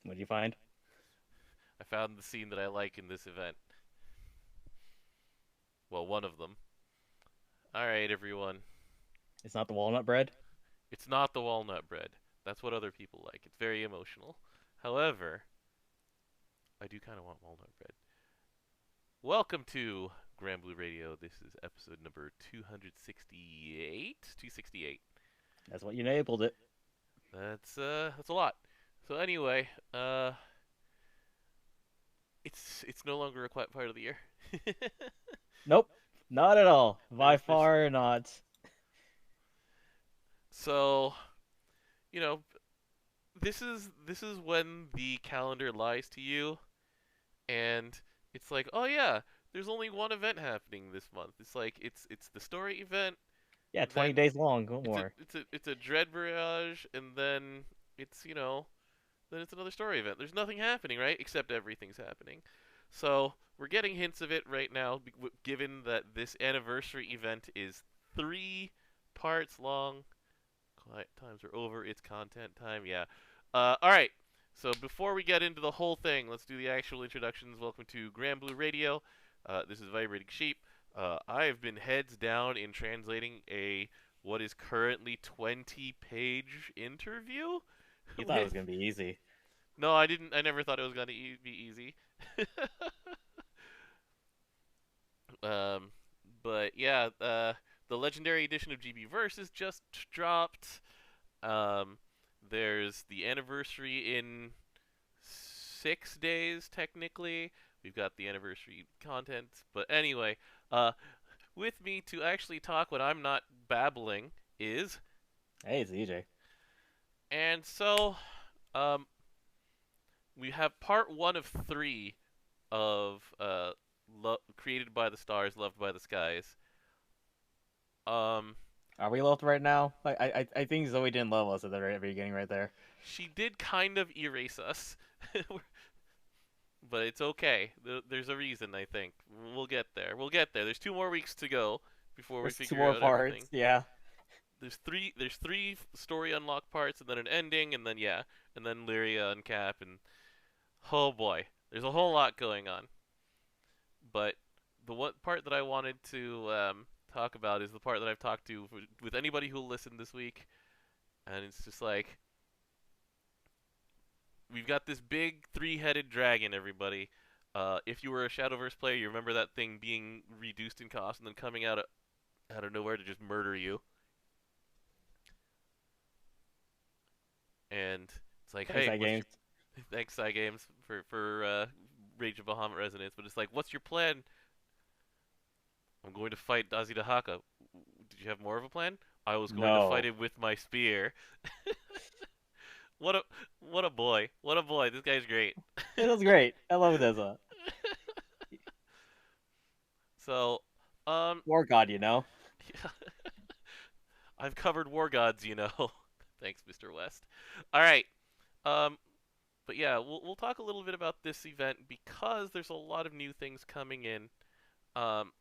What'd you find? I found the scene that I like in this event. Well, one of them. Alright, everyone. It's not the walnut bread? It's not the walnut bread. That's what other people like. It's very emotional. However, I do kind of want walnut bread. Welcome to Granblue Radio. This is episode number 268. 268. That's what you enabled it. That's a lot. So anyway, it's no longer a quiet part of the year. Nope, not at all. By there's far not. so you know this is when the calendar lies to you, and it's like, oh yeah, there's only one event happening this month. It's like it's the story event, Yeah, 20 then days long, no it's a more. it's a it's a dread barrage, and then it's then it's another story event. There's nothing happening, right? Except everything's happening. So we're getting hints of it right now, given that this anniversary event is 3 parts long. Quiet times are over. It's content time. Yeah. All right. So before we get into the whole thing, let's do the actual introductions. Welcome to Granblue Radio. This is Vibrating Sheep. I have been heads down in translating a what is currently 20-page interview You thought it was with. gonna be easy. No, I didn't. I never thought it was gonna be easy. um, but yeah, the legendary edition of GB Versus just dropped. Um, there's the anniversary in 6 days, technically. We've got the anniversary content. But anyway, with me to actually talk when I'm not babbling is. Hey, it's EJ. And so, um, we have part one of three of Created by the Stars, Loved by the Skies. Um, Are we loved right now? I think Zoe didn't love us at the very beginning right there. she did kind of erase us, but it's okay. There's a reason, I think. We'll get there. We'll get there. There's 2 more weeks to go before we There's two figure more out parts, everything. yeah. There's three story unlock parts, and then an ending, and then yeah, and then Lyria and Cap, and oh boy, there's a whole lot going on. But the one part that I wanted to talk about is the part that I've talked to with anybody who'll listen this week, and it's just like we've got this big three-headed dragon. Everybody, if you were a Shadowverse player, you remember that thing being reduced in cost and then coming out of nowhere to just murder you. And it's like, Thanks, hey, I what's your games. thanks, Games, for Rage of Bahamut Resonance, but it's like, what's your plan? I'm going to fight Dazi Dahaka. Did you have more of a plan? I was going to fight No. him with my spear. What a what a boy. What a boy. This guy's great. It was great. I love Deza. So, um War God. I've covered War Gods, Thanks, Mr. West. All right. Um but yeah, we'll talk a little bit about this event because there's a lot of new things coming in. Um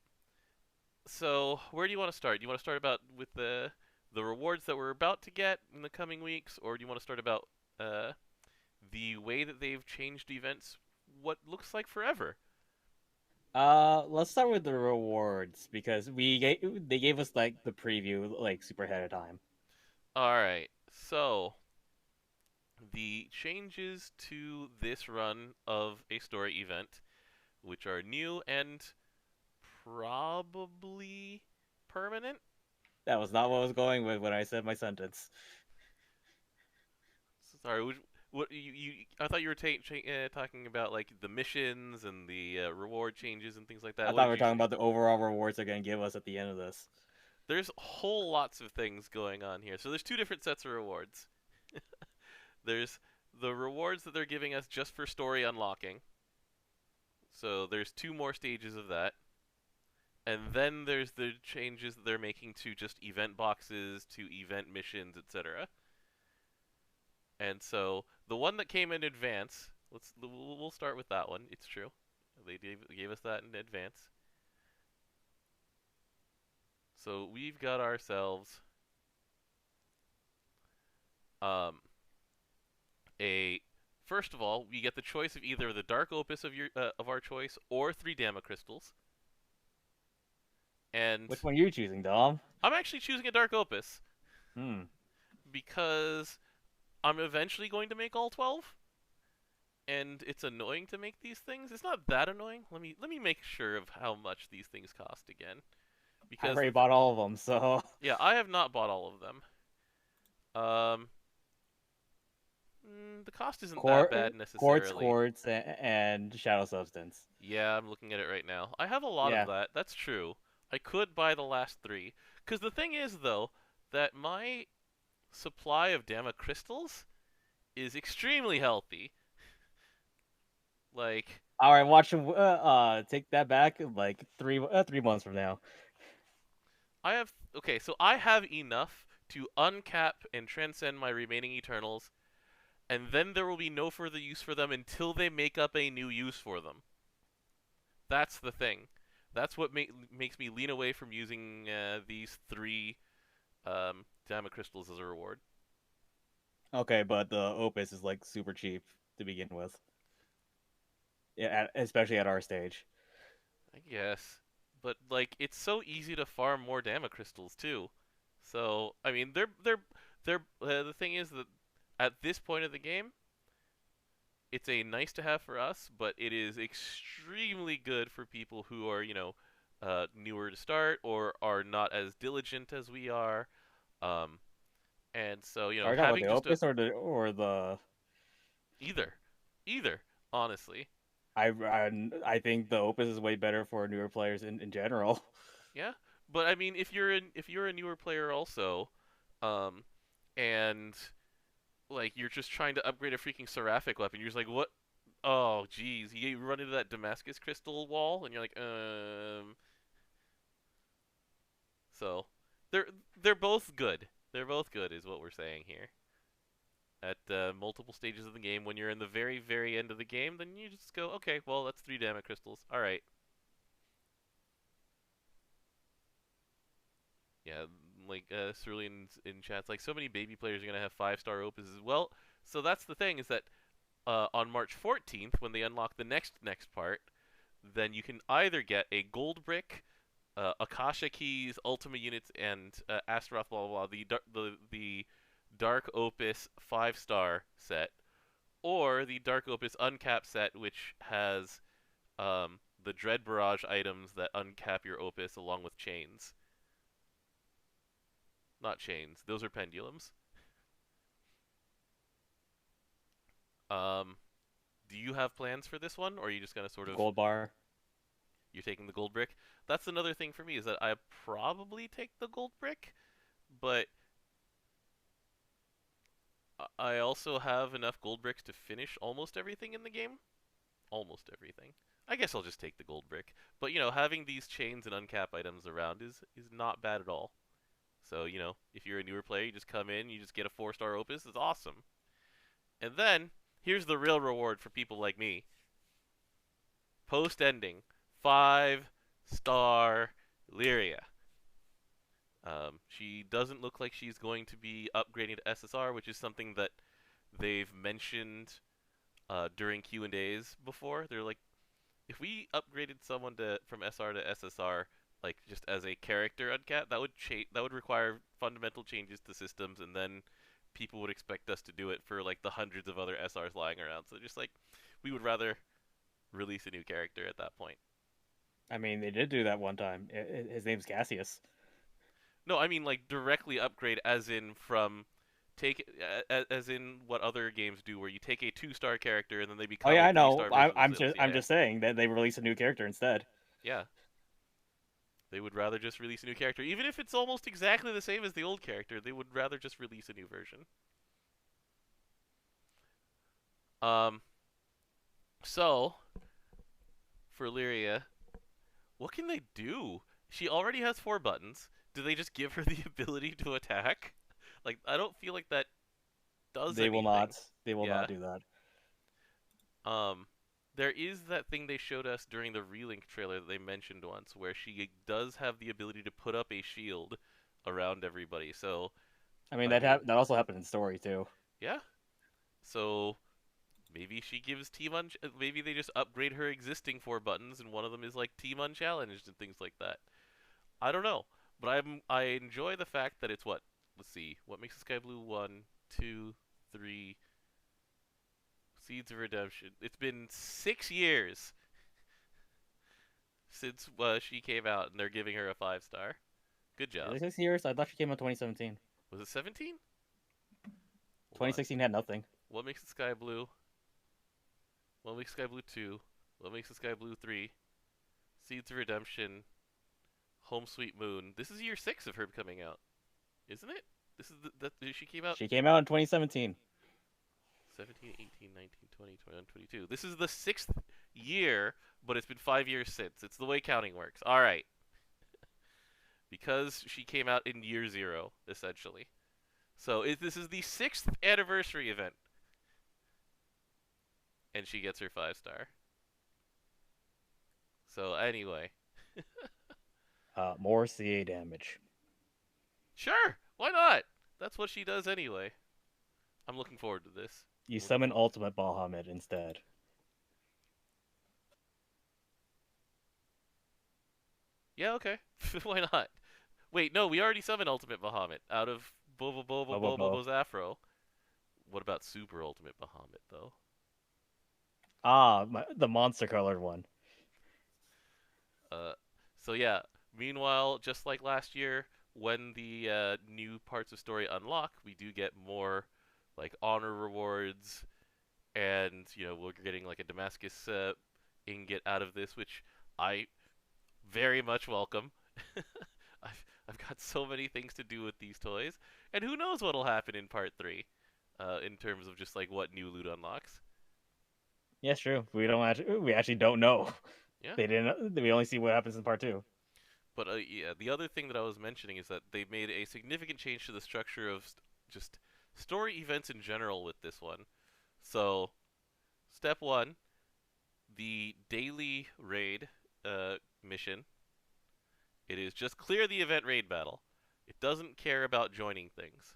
So where do you want to start? Do you want to start about with the rewards that we're about to get in the coming weeks, or do you want to start about uh, the way that they've changed events? What looks like forever. Let's start with the rewards because they gave us like the preview like super ahead of time. All right. So the changes to this run of a story event, which are new and probably permanent. That was not what I was going with when I said my sentence. Sorry, what you? I thought you were talking about like the missions and the reward changes and things like I that. What thought we did were you talking see? about the overall rewards they're gonna give us at the end of this. There's whole lots of things going on here. So there's two different sets of rewards. There's the rewards that they're giving us just for story unlocking. So there's 2 more stages of that. And then there's the changes that they're making to just event boxes, to event missions, etc. And so the one that came in advance, we'll start with that one. It's true. They gave us that in advance. So we've got ourselves um, a First of all, we get the choice of either the Dark Opus of our choice or 3 Dama Crystals. And Which one are you choosing, Dom? I'm actually choosing a Dark Opus Hmm. because I'm eventually going to make all 12. And it's annoying to make these things. It's not that annoying. Let me make sure of how much these things cost again. I've Because already bought all of them, so yeah, I have not bought all of them. Um, the cost isn't that bad necessarily. quartz, and shadow substance. Yeah, I'm looking at it right now. I have a lot of Yeah. that. That's true. I could buy the last 3. Because the thing is, though, that my supply of Dama crystals is extremely healthy. Like, All right, watch him. Take that back. Like 3 months from now. I have. Okay, so I have enough to uncap and transcend my remaining Eternals, and then there will be no further use for them until they make up a new use for them. That's the thing. That's what makes me lean away from using these 3 Dama crystals as a reward. Okay, but the Opus is like super cheap to begin with. Yeah, especially at our stage. I guess, but like it's so easy to farm more Dama crystals too. So I mean, the thing is that at this point of the game, it's a nice to have for us, but it is extremely good for people who are newer to start or are not as diligent as we are. Um, and so Are you talking about having the just a Opus or the? either, either honestly, I think the Opus is way better for newer players in general. yeah. But I mean, if you're a newer player also, um, and like you're just trying to upgrade a freaking seraphic weapon, you're just like, what? Oh, geez, you run into that Damascus crystal wall, and you're like. So, they're they're both good. They're both good, is what we're saying here. At multiple stages of the game, when you're in the very, very end of the game, then you just go, okay, well, that's 3 Dama crystals. All right. Yeah, like Cerulean in chat's like, so many baby players are gonna have 5-star opuses. Well, so that's the thing is that on March 14th, when they unlock the next part, then you can either get a gold brick, Akasha keys, Ultima units, and Astaroth, blah blah blah, the Dark Opus 5-star set, or the Dark Opus uncapped set, which has the Dread Barrage items that uncap your Opus along with chains. Not chains; those are pendulums. Um, do you have plans for this one, or are you just gonna sort of Gold bar. you're taking the gold brick? That's another thing for me is that I probably take the gold brick, but I also have enough gold bricks to finish almost everything in the game. Almost everything. I guess I'll just take the gold brick. But having these chains and uncap items around is not bad at all. So, if you're a newer player, you just come in, you just get a 4-star opus, it's awesome. And then, here's the real reward for people like me. Post-ending, 5-star Lyria. She doesn't look like she's going to be upgrading to SSR, which is something that they've mentioned during Q&As before. They're like, if we upgraded someone from SR to SSR, like just as a character uncat, that would require fundamental changes to systems, and then people would expect us to do it for like the hundreds of other SRs lying around. So just like, we would rather release a new character at that point. I mean, they did do that one time. His name's Cassius. No, I mean like directly upgrade, as in from as in what other games do, where you take a 2-star character and then they Oh become yeah, a I know. 3-star version of themselves. I'm Yeah, just saying that they released a new character instead. yeah. They would rather just release a new character, even if it's almost exactly the same as the old character. They would rather just release a new version. Um. So for Lyria, what can they do? She already has 4 buttons. Do they just give her the ability to attack? Like, I don't feel like that does They will anything. not. They will Yeah. not do that. Um, there is that thing they showed us during the Relink trailer that they mentioned once, where she does have the ability to put up a shield around everybody. So, I mean, I mean, that also happened in story too. yeah. So Maybe she gives maybe they just upgrade her existing 4 buttons, and one of them is like Team Unchallenged and things like that. I don't know, but I enjoy the fact that it's what. Let's see, what makes the Sky Blue 1, 2, 3 Seeds of Redemption. It's been 6 years since she came out, and they're giving her a 5-star. Good job. Really 6 years? I thought she came out 2017. Was it 17? 2016 had nothing. What makes the Sky Blue? What makes Sky Blue 2? What makes the Sky Blue 3? Seeds of Redemption. Home Sweet Moon. This is year 6 of her coming out, isn't it? This is she came out. She came out in 2017. 17, 18, 19, 20, 21, 22. This is the 6th year, but it's been 5 years since. It's the way counting works. All right. Because she came out in year 0, essentially. So this is the 6th anniversary event. And she gets her 5-star. So anyway. More CA damage. Sure, why not? That's what she does anyway. I'm looking forward to this. You summon Ultimate Bahamut instead. Yeah, okay. Why not? Wait, no, we already summoned Ultimate Bahamut out of Bobo's Afro. What about Super Ultimate Bahamut, though? The monster-colored one. So yeah, meanwhile, just like last year, when the new parts of story unlock, we do get more like honor rewards, and we're getting like a Damascus ingot out of this, which I very much welcome. I've got so many things to do with these toys, and who knows what'll happen in part 3, in terms of just like what new loot unlocks. Yeah, true. We actually don't know. Yeah. We only see what happens in part 2. But yeah, the other thing that I was mentioning is that they made a significant change to the structure of just story events in general with this one. So, step 1, the daily raid mission. It is just clear the event raid battle. It doesn't care about joining things.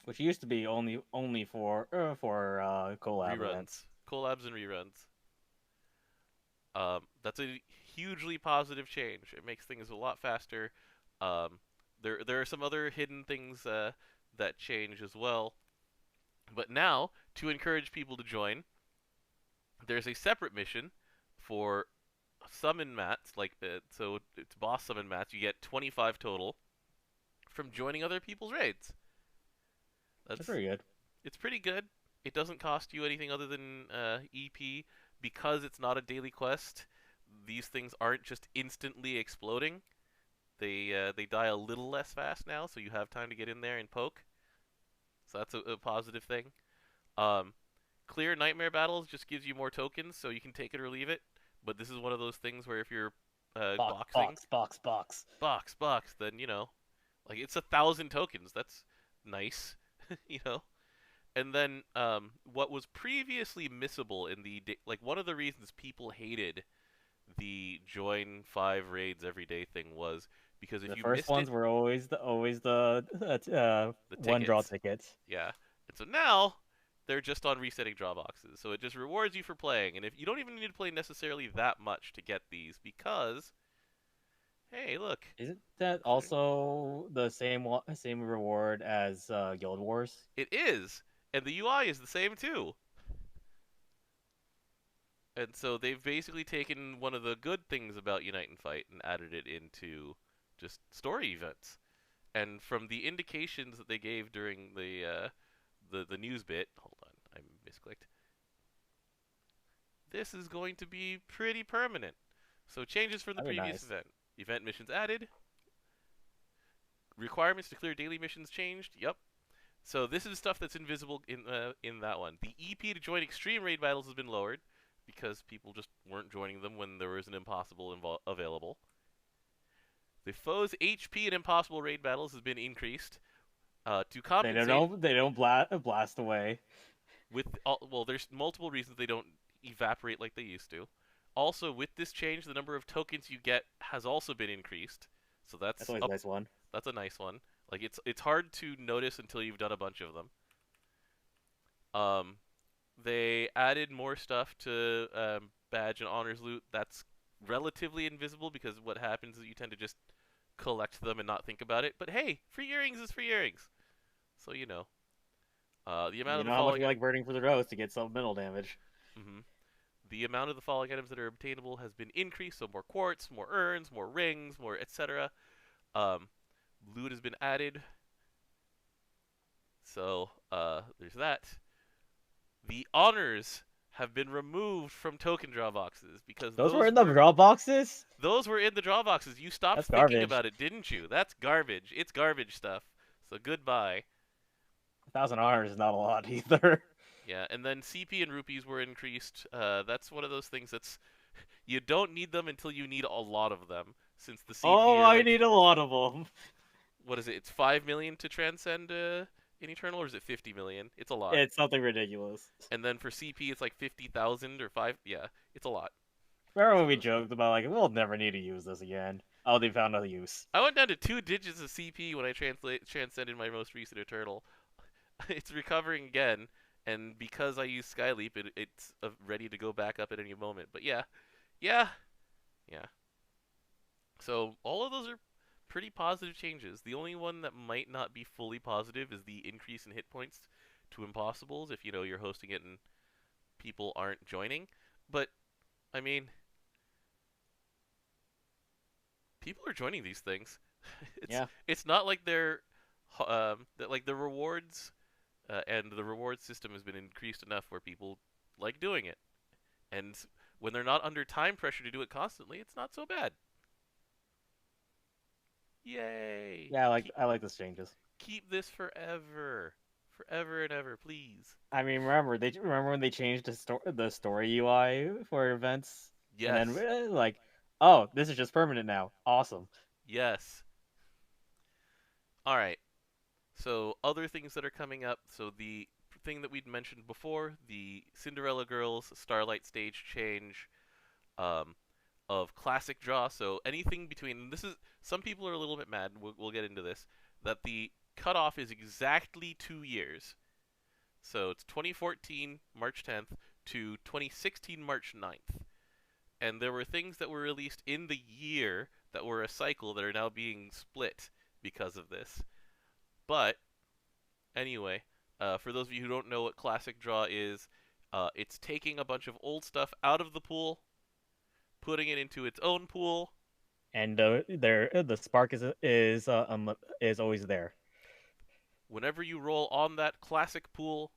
Which used to be only for collab events. Collabs and reruns. That's a hugely positive change. It makes things a lot faster. There are some other hidden things that change as well. But now, to encourage people to join, there's a separate mission for summon mats. So it's boss summon mats. You get 25 total from joining other people's raids. That's pretty good. It's pretty good. It doesn't cost you anything other than EP. Because it's not a daily quest, these things aren't just instantly exploding. They die a little less fast now, so you have time to get in there and poke. So that's a positive thing. Clear nightmare battles just gives you more tokens, so you can take it or leave it. But this is one of those things where if you're boxing... Box, then, like it's 1,000 tokens. That's nice, And then what was previously missable in one of the reasons people hated the join 5 raids every day thing was because if you missed it... The first ones were always the one draw tickets. Yeah. And so now they're just on resetting draw boxes. So it just rewards you for playing. And if you don't even need to play necessarily that much to get these because hey, look. Isn't that also the same reward as Guild Wars? It is. And the UI is the same too. And so they've basically taken one of the good things about Unite and Fight and added it into just story events. And from the indications that they gave during the news bit, hold on, I misclicked. This is going to be pretty permanent. So changes from the previous event. Event missions added. Requirements to clear daily missions changed. Yep. So this is stuff that's invisible in that one. The EP to join extreme raid battles has been lowered because people just weren't joining them when there was an impossible available. The foe's HP in impossible raid battles has been increased to compensate. They don't blast away. There's multiple reasons they don't evaporate like they used to. Also, with this change, the number of tokens you get has also been increased. So that's always a nice one. That's a nice one. Like it's hard to notice until you've done a bunch of them. They added more stuff to badge and honors loot. That's relatively invisible because what happens is you tend to just collect them and not think about it. But hey, free earrings is free earrings. So you know. The amount You of the know how much falling we like burning for the rose to get some middle damage. hmm The amount of the falling items that are obtainable has been increased, so more quartz, more urns, more rings, more etc. Um, loot has been added, so there's that. The honors have been removed from token draw boxes because Those were in the draw boxes? those were in the draw boxes. You stopped That's thinking garbage. about it, didn't you? That's garbage. It's garbage stuff. So goodbye. 1,000 honors is not a lot either. Yeah, and then CP and rupees were increased. That's one of those things that's you don't need them until you need a lot of them. Since the CP Oh, are I like, need a lot of them. what is it? It's 5 million to transcend in Eternal, or is it 50 million? It's a lot. It's something ridiculous. And then for CP, it's like 50,000 or five. Yeah, it's a lot. Remember when So we joked about, like, we'll never need to use this again? Oh, they found a use. I went down to 2 digits of CP when I transcended my most recent Eternal. It's recovering again, and because I use Skyleap, it's ready to go back up at any moment. But yeah, yeah, yeah. So all of those are pretty positive changes. The only one that might not be fully positive is the increase in hit points to impossibles if you're hosting it and people aren't joining. But I mean, people are joining these things. Yeah. It's not like they're like the rewards and the reward system has been increased enough where people like doing it. And when they're not under time pressure to do it constantly, it's not so bad. Yay! Yeah, I like those changes. Keep this forever, forever and ever, please. I mean, remember when they changed the story UI for events, and Yes, then like, oh, this is just permanent now. Awesome. yes. All right. So other things that are coming up. So the thing that we'd mentioned before, the Cinderella Girls Starlight stage change um, of classic draw. So anything between this is some people are a little bit mad. We'll get into this. That the cutoff is exactly 2 years. So it's 2014 March 10th to 2016 March 9th. And there were things that were released in the year that were a cycle that are now being split because of this. But anyway, for those of you who don't know what Classic Draw is, it's taking a bunch of old stuff out of the pool, putting it into its own pool. And the spark is always there. Whenever you roll on that classic pool,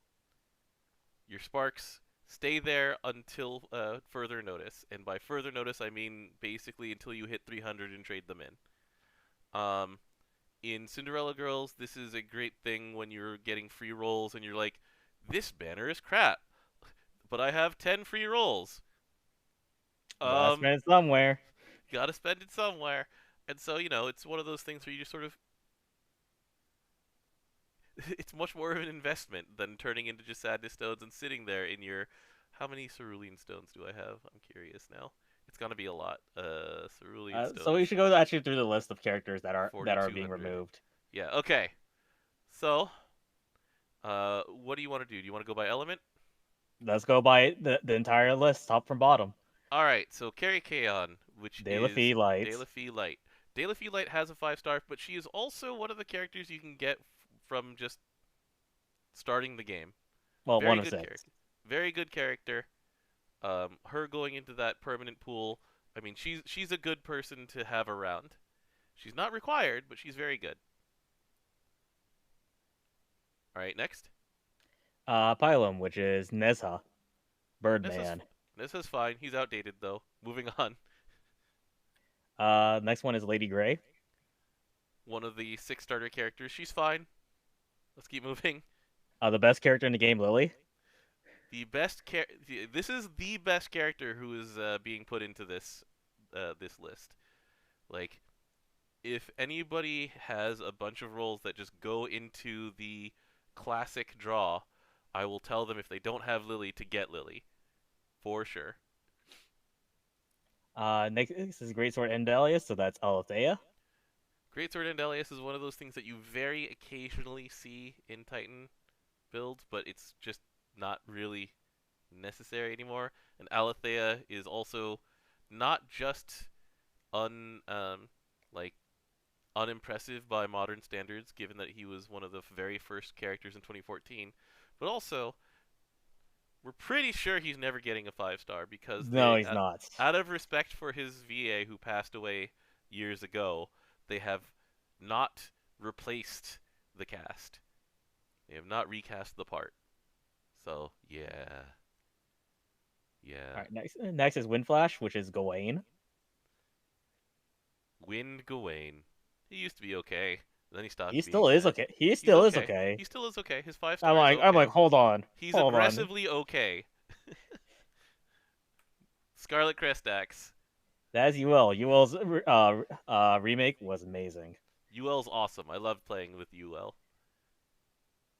your sparks stay there until further notice. And by further notice, I mean basically until you hit 300 and trade them in. In Cinderella Girls, this is a great thing when you're getting free rolls and you're like, this banner is crap, but I have 10 free rolls. Gotta spend it somewhere. Gotta spend it somewhere. And so, it's one of those things where you just sort of it's much more of an investment than turning into just sadness stones and sitting there in your how many cerulean stones do I have? I'm curious now. It's gonna be a lot. Cerulean stones. So we should go actually through the list of characters that are being 4,200. removed. Yeah, okay. So, what do you want to do? Do you want to go by element? Let's go by the entire list, top from bottom. Alright, so Carrie Kaon, which De La is Fee Light. De La Fee Light. De La Fee Light has a 5-star, but she is also one of the characters you can get from just starting the game. Well, Very one of good 6. Character. Very good character. Her going into that permanent pool, I mean, she's a good person to have around. She's not required, but she's very good. Alright, next. Pylum, which is Nezha. Birdman. Nezha's fine. He's outdated, though. Moving on. Next one is Lady Grey. One of the 6 starter characters. She's fine. Let's keep moving. The best character in the game, Lily. This is the best character who is being put into this list. Like, if anybody has a bunch of roles that just go into the classic draw, I will tell them if they don't have Lily to get Lily. For sure. Next is Greatsword Endelius, so that's Alethea. Greatsword Endelius is one of those things that you very occasionally see in Titan builds, but it's just not really necessary anymore. And Alethea is also not just un like unimpressive by modern standards, given that he was one of the very first characters in 2014, but also we're pretty sure he's never getting a 5-star because No, he's not. out of respect for his VA who passed away years ago, they have not replaced the cast. They have not recast the part. So yeah. All right, next is Windflash, which is Gawain. Wind Gawain. He used to be okay. Then he stopped He being still is that. okay. He He's still is okay. okay. He still is okay. His 5 I'm star is like, okay. hold on, He's hold on. aggressively okay. Scarlet Crestax. That's UL. UL's remake was amazing. UL's awesome. I love playing with UL.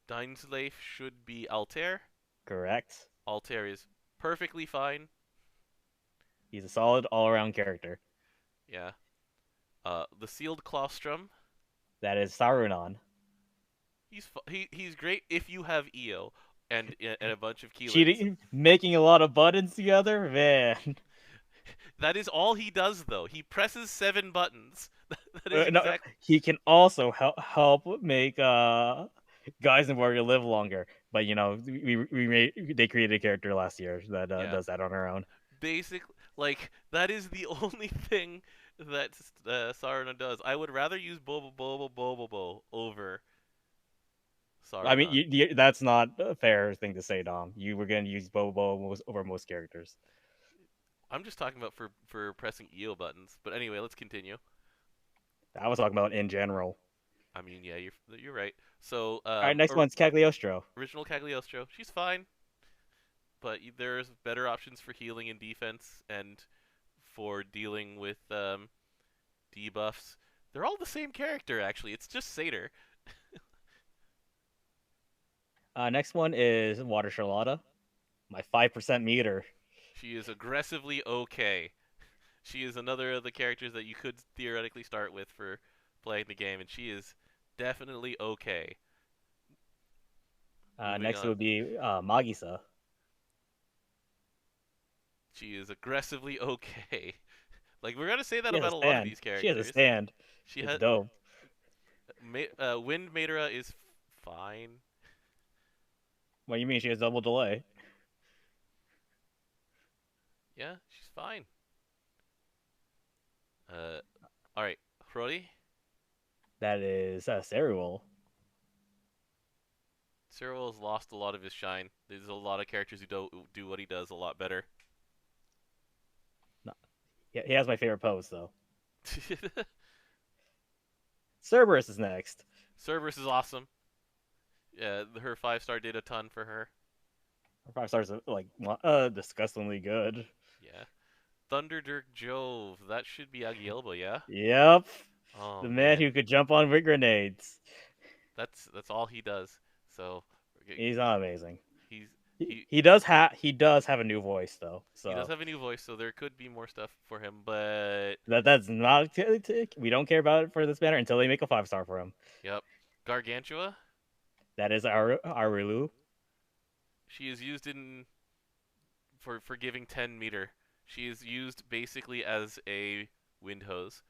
Dainsleif should be Altair. Correct. Altair is perfectly fine. He's a solid all-around character. Yeah. The Sealed Claustrum. That is Saruman. He's great if you have EO and a bunch of keylinks. Cheating, making a lot of buttons together, man. That is all he does, though. He presses 7 buttons. That is No, exactly. he can also help make Geisenberg live longer. But you know, they created a character last year that does that on her own. Basically, like that is the only thing that Saruman does. I would rather use Bobo over Saruman. I mean, that's not a fair thing to say, Dom. You were going to use Bobo over most characters. I'm just talking about for pressing EO buttons. But anyway, let's continue. I was talking about in general. I mean, yeah, you're right. So, all right, next one's Cagliostro. Original Cagliostro. She's fine, but there's better options for healing and defense, and for dealing with debuffs. They're all the same character, actually. It's just Satyr. Next one is Water Charlotta, my 5% meter. She is aggressively okay. She is another of the characters that you could theoretically start with for playing the game, and she is definitely okay. Next would be Magisa. She is aggressively okay. Like, we're gonna say that about a lot of these characters. She has a stand. It's dope. Wind Maedra is fine. What do you mean she has double delay? Yeah, she's fine. Alright, Hrodi? That is Cerulean. Cerulean's lost a lot of his shine. There's a lot of characters who do what he does a lot better. No. He has my favorite pose, though. Cerberus is next. Cerberus is awesome. Yeah, her 5-star did a ton for her. Her 5 stars are like disgustingly good. Yeah. Thunderdirk Jove. That should be Agielba, yeah? Yep. Oh, the man who could jump on with grenades. That's all he does. So he's not amazing. He does have a new voice though. So he does have a new voice, so there could be more stuff for him, but that's not we don't care about it for this banner until they make a 5-star for him. Yep. Gargantua. That is our Rulu. She is used for giving 10 meter. She is used basically as a wind hose.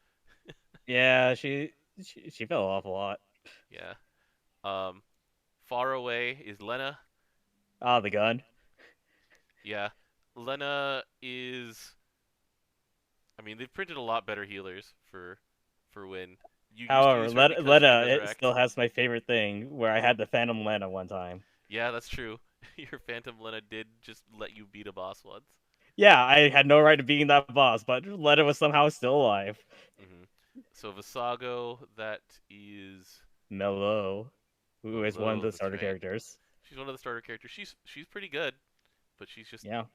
Yeah, she fell off a lot. Yeah. Far away is Lena. Ah, the gun. Yeah. Lena is... I mean, they've printed a lot better healers for Win. However, Lena still has my favorite thing, where I had the Phantom Lena one time. Yeah, that's true. Your Phantom Lena did just let you beat a boss once. Yeah, I had no right to being that boss, but Lena was somehow still alive. Mm-hmm. So Visago, that is... Mello, who is one of the starter characters. She's one of the starter characters. She's pretty good, but she's just... Yeah.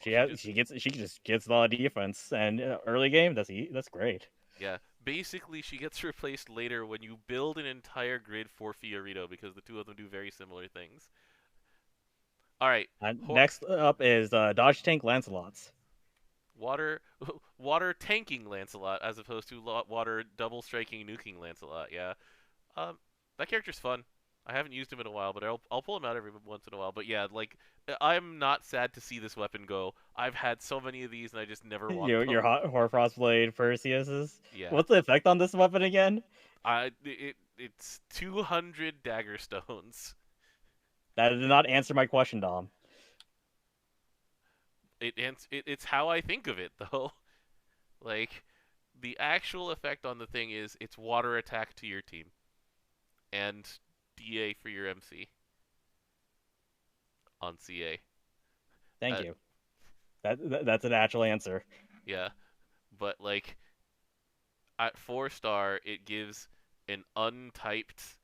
She just gets a lot of defense, and early game, that's great. Yeah, basically she gets replaced later when you build an entire grid for Fiorito, because the two of them do very similar things. All right. Next up is Dodge Tank Lancelot's. Water tanking Lancelot as opposed to water double striking nuking Lancelot. Yeah, that character's fun. I haven't used him in a while, but I'll pull him out every once in a while. But yeah, like I'm not sad to see this weapon go. I've had so many of these, and I just never want Your them. Hoarfrost Blade Perseus's. Yeah, What's the effect on this weapon again? it's 200 dagger stones. That did not answer my question, Dom. It's how I think of it though. Like the actual effect on the thing is it's water attack to your team and DA for your MC on CA. Thank you. That's an actual answer. Yeah, but like at 4-star, it gives an untyped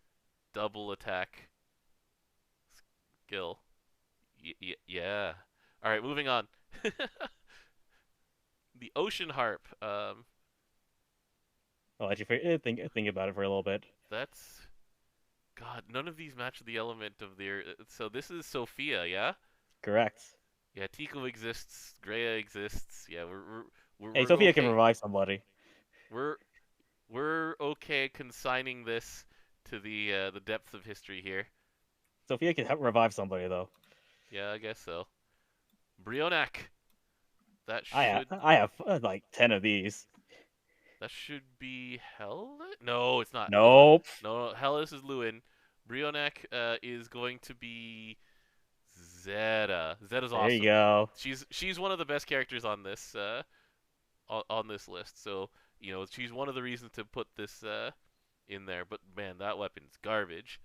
double attack skill. Yeah. All right, moving on. The Ocean Harp. I'll let you think about it for a little bit. That's God. None of these match the element of their. So this is Sophia, yeah. Correct. Yeah, Tico exists. Greya exists. Yeah, Hey, Sophia okay. can revive somebody. We're okay consigning this to the depths of history here. Sophia can revive somebody though. Yeah, I guess so. Brionac. That I should have like 10 of these. that should be Hellas? No, it's not. Nope. No, Hellas is Lewin. Brionac is going to be Zeta. Zeta's awesome. There you go. She's one of the best characters on this on this list. So, she's one of the reasons to put this in there. But man, that weapon's garbage.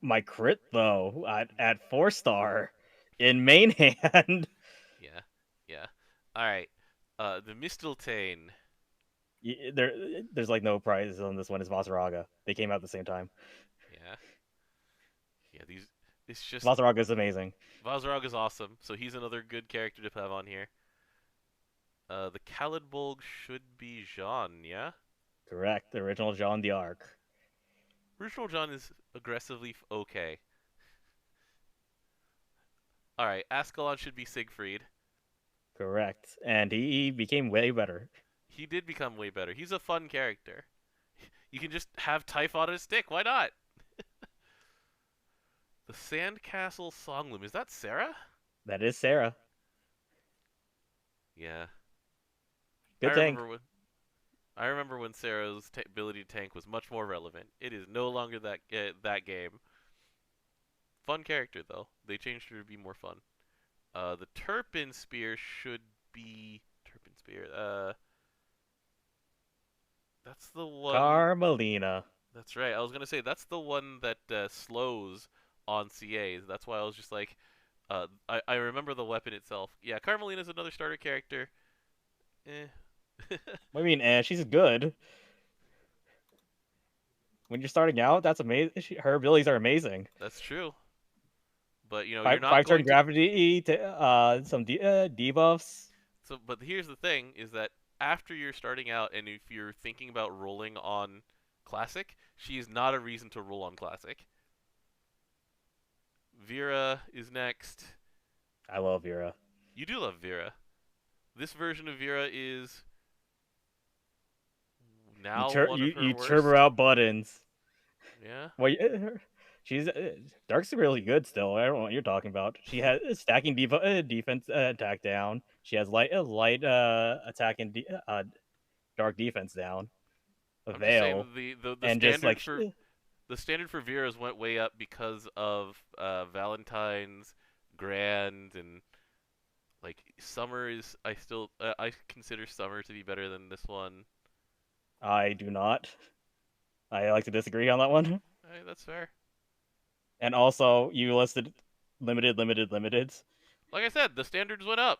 My crit though at 4-star in main hand. Yeah. All right. The Misteltane. There's like no prizes on this one. It's Vasaraga. They came out at the same time. Yeah. It's just Vasaraga is amazing. Vasaraga's awesome. So he's another good character to have on here. The Khalidbolg should be Jean, yeah? Correct. The original Jean d'Arc. Original Jean is aggressively okay. Alright, Ascalon should be Siegfried. Correct. And he became way better. He did become way better. He's a fun character. You can just have Typhon on a stick. Why not? The Sandcastle Songloom. Is that Sarah? That is Sarah. Yeah. Good tank. I remember when Sarah's ability to tank was much more relevant. It is no longer that game. Fun character though. They changed her to be more fun. The Turpin Spear should be Turpin Spear. That's the one. Carmelina. That's right. I was gonna say that's the one that slows on CAs. That's why I was just like, I remember the weapon itself. Yeah, Carmelina's another starter character. I mean, she's good. When you're starting out, that's amazing. Her abilities are amazing. That's true. But you're not 5-turn going gravity, some debuffs. So, but here's the thing: is that after you're starting out, and if you're thinking about rolling on Classic, she is not a reason to roll on Classic. Vera is next. I love Vera. You do love Vera. This version of Vera is now one of her you worst. turbo out buttons. Yeah. Well, she's Dark's really good still. I don't know what you're talking about. She has stacking defense attack down. She has light attack and dark defense down. I'm Veil. just saying the and standard just like for the standard for Vera's went way up because of Valentine's, Grand, and like Summer is. I consider Summer to be better than this one. I do not. I like to disagree on that one. Hey, that's fair. And also, you listed limited. Like I said, the standards went up.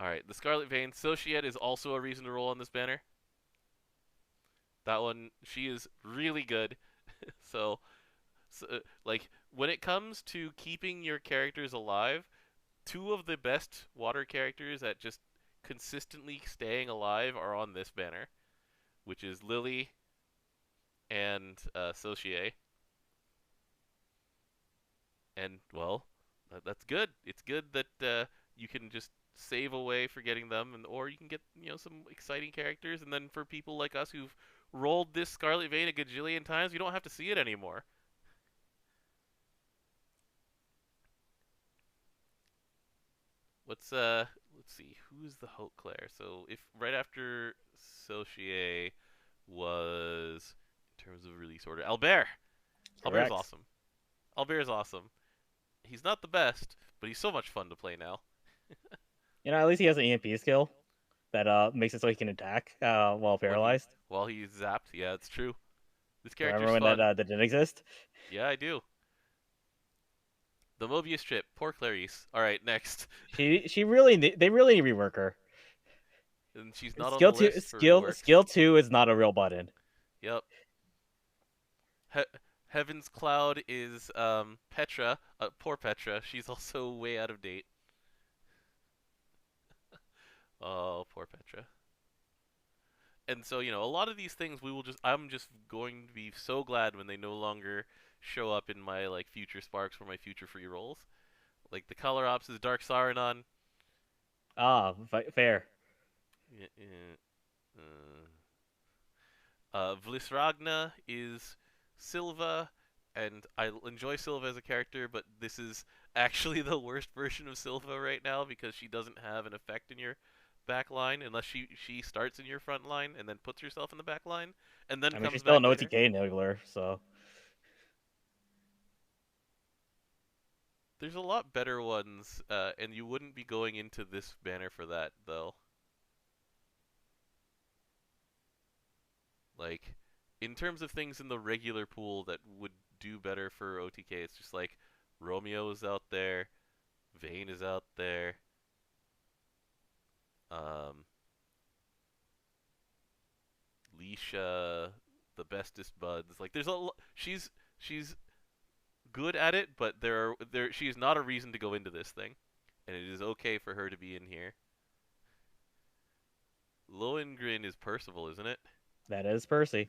Alright, the Scarlet Vein. Societe is also a reason to roll on this banner. That one, she is really good. so, like, when it comes to keeping your characters alive, two of the best water characters at just consistently staying alive are on this banner, which is Lily and Societe. And, well, that's good. It's good that you can just save away for getting them, and or you can get some exciting characters, and then for people like us who've rolled this Scarlet Vein a gajillion times, you don't have to see it anymore. Let's see, who's the Haute Claire? So if right after Sochier was, in terms of release order, Albert. Albert's Correct. awesome. Albert's awesome. He's not the best, but he's so much fun to play now. At least he has an EMP skill that makes it so he can attack while paralyzed. While he's zapped, yeah, it's true. This character's Remember when fun. that didn't exist? Yeah, I do. The Mobius strip, poor Clarice. All right, next. They really need to rework her. And she's not on Skill the two, list for reworks. skill 2 is not a real button. Yep. Heaven's Cloud is Petra. Poor Petra. She's also way out of date. Oh, poor Petra. And so, a lot of these things I'm just going to be so glad when they no longer show up in my future sparks for my future free rolls. Like the Color Ops is Dark Saranon. Fair. Vlisragna is Silva, and I enjoy Silva as a character, but this is actually the worst version of Silva right now because she doesn't have an effect in your back line unless she starts in your front line and then puts herself in the back line and then comes she's back still an later. OTK niggler, so There's a lot better ones, and you wouldn't be going into this banner for that, though. Like, in terms of things in the regular pool that would do better for OTK, it's just like Romeo is out there, Vayne is out there, Leisha, the bestest buds. Like, there's she's good at it, but she is not a reason to go into this thing, and it is okay for her to be in here. Lohengrin is Percival, isn't it? that is Percy.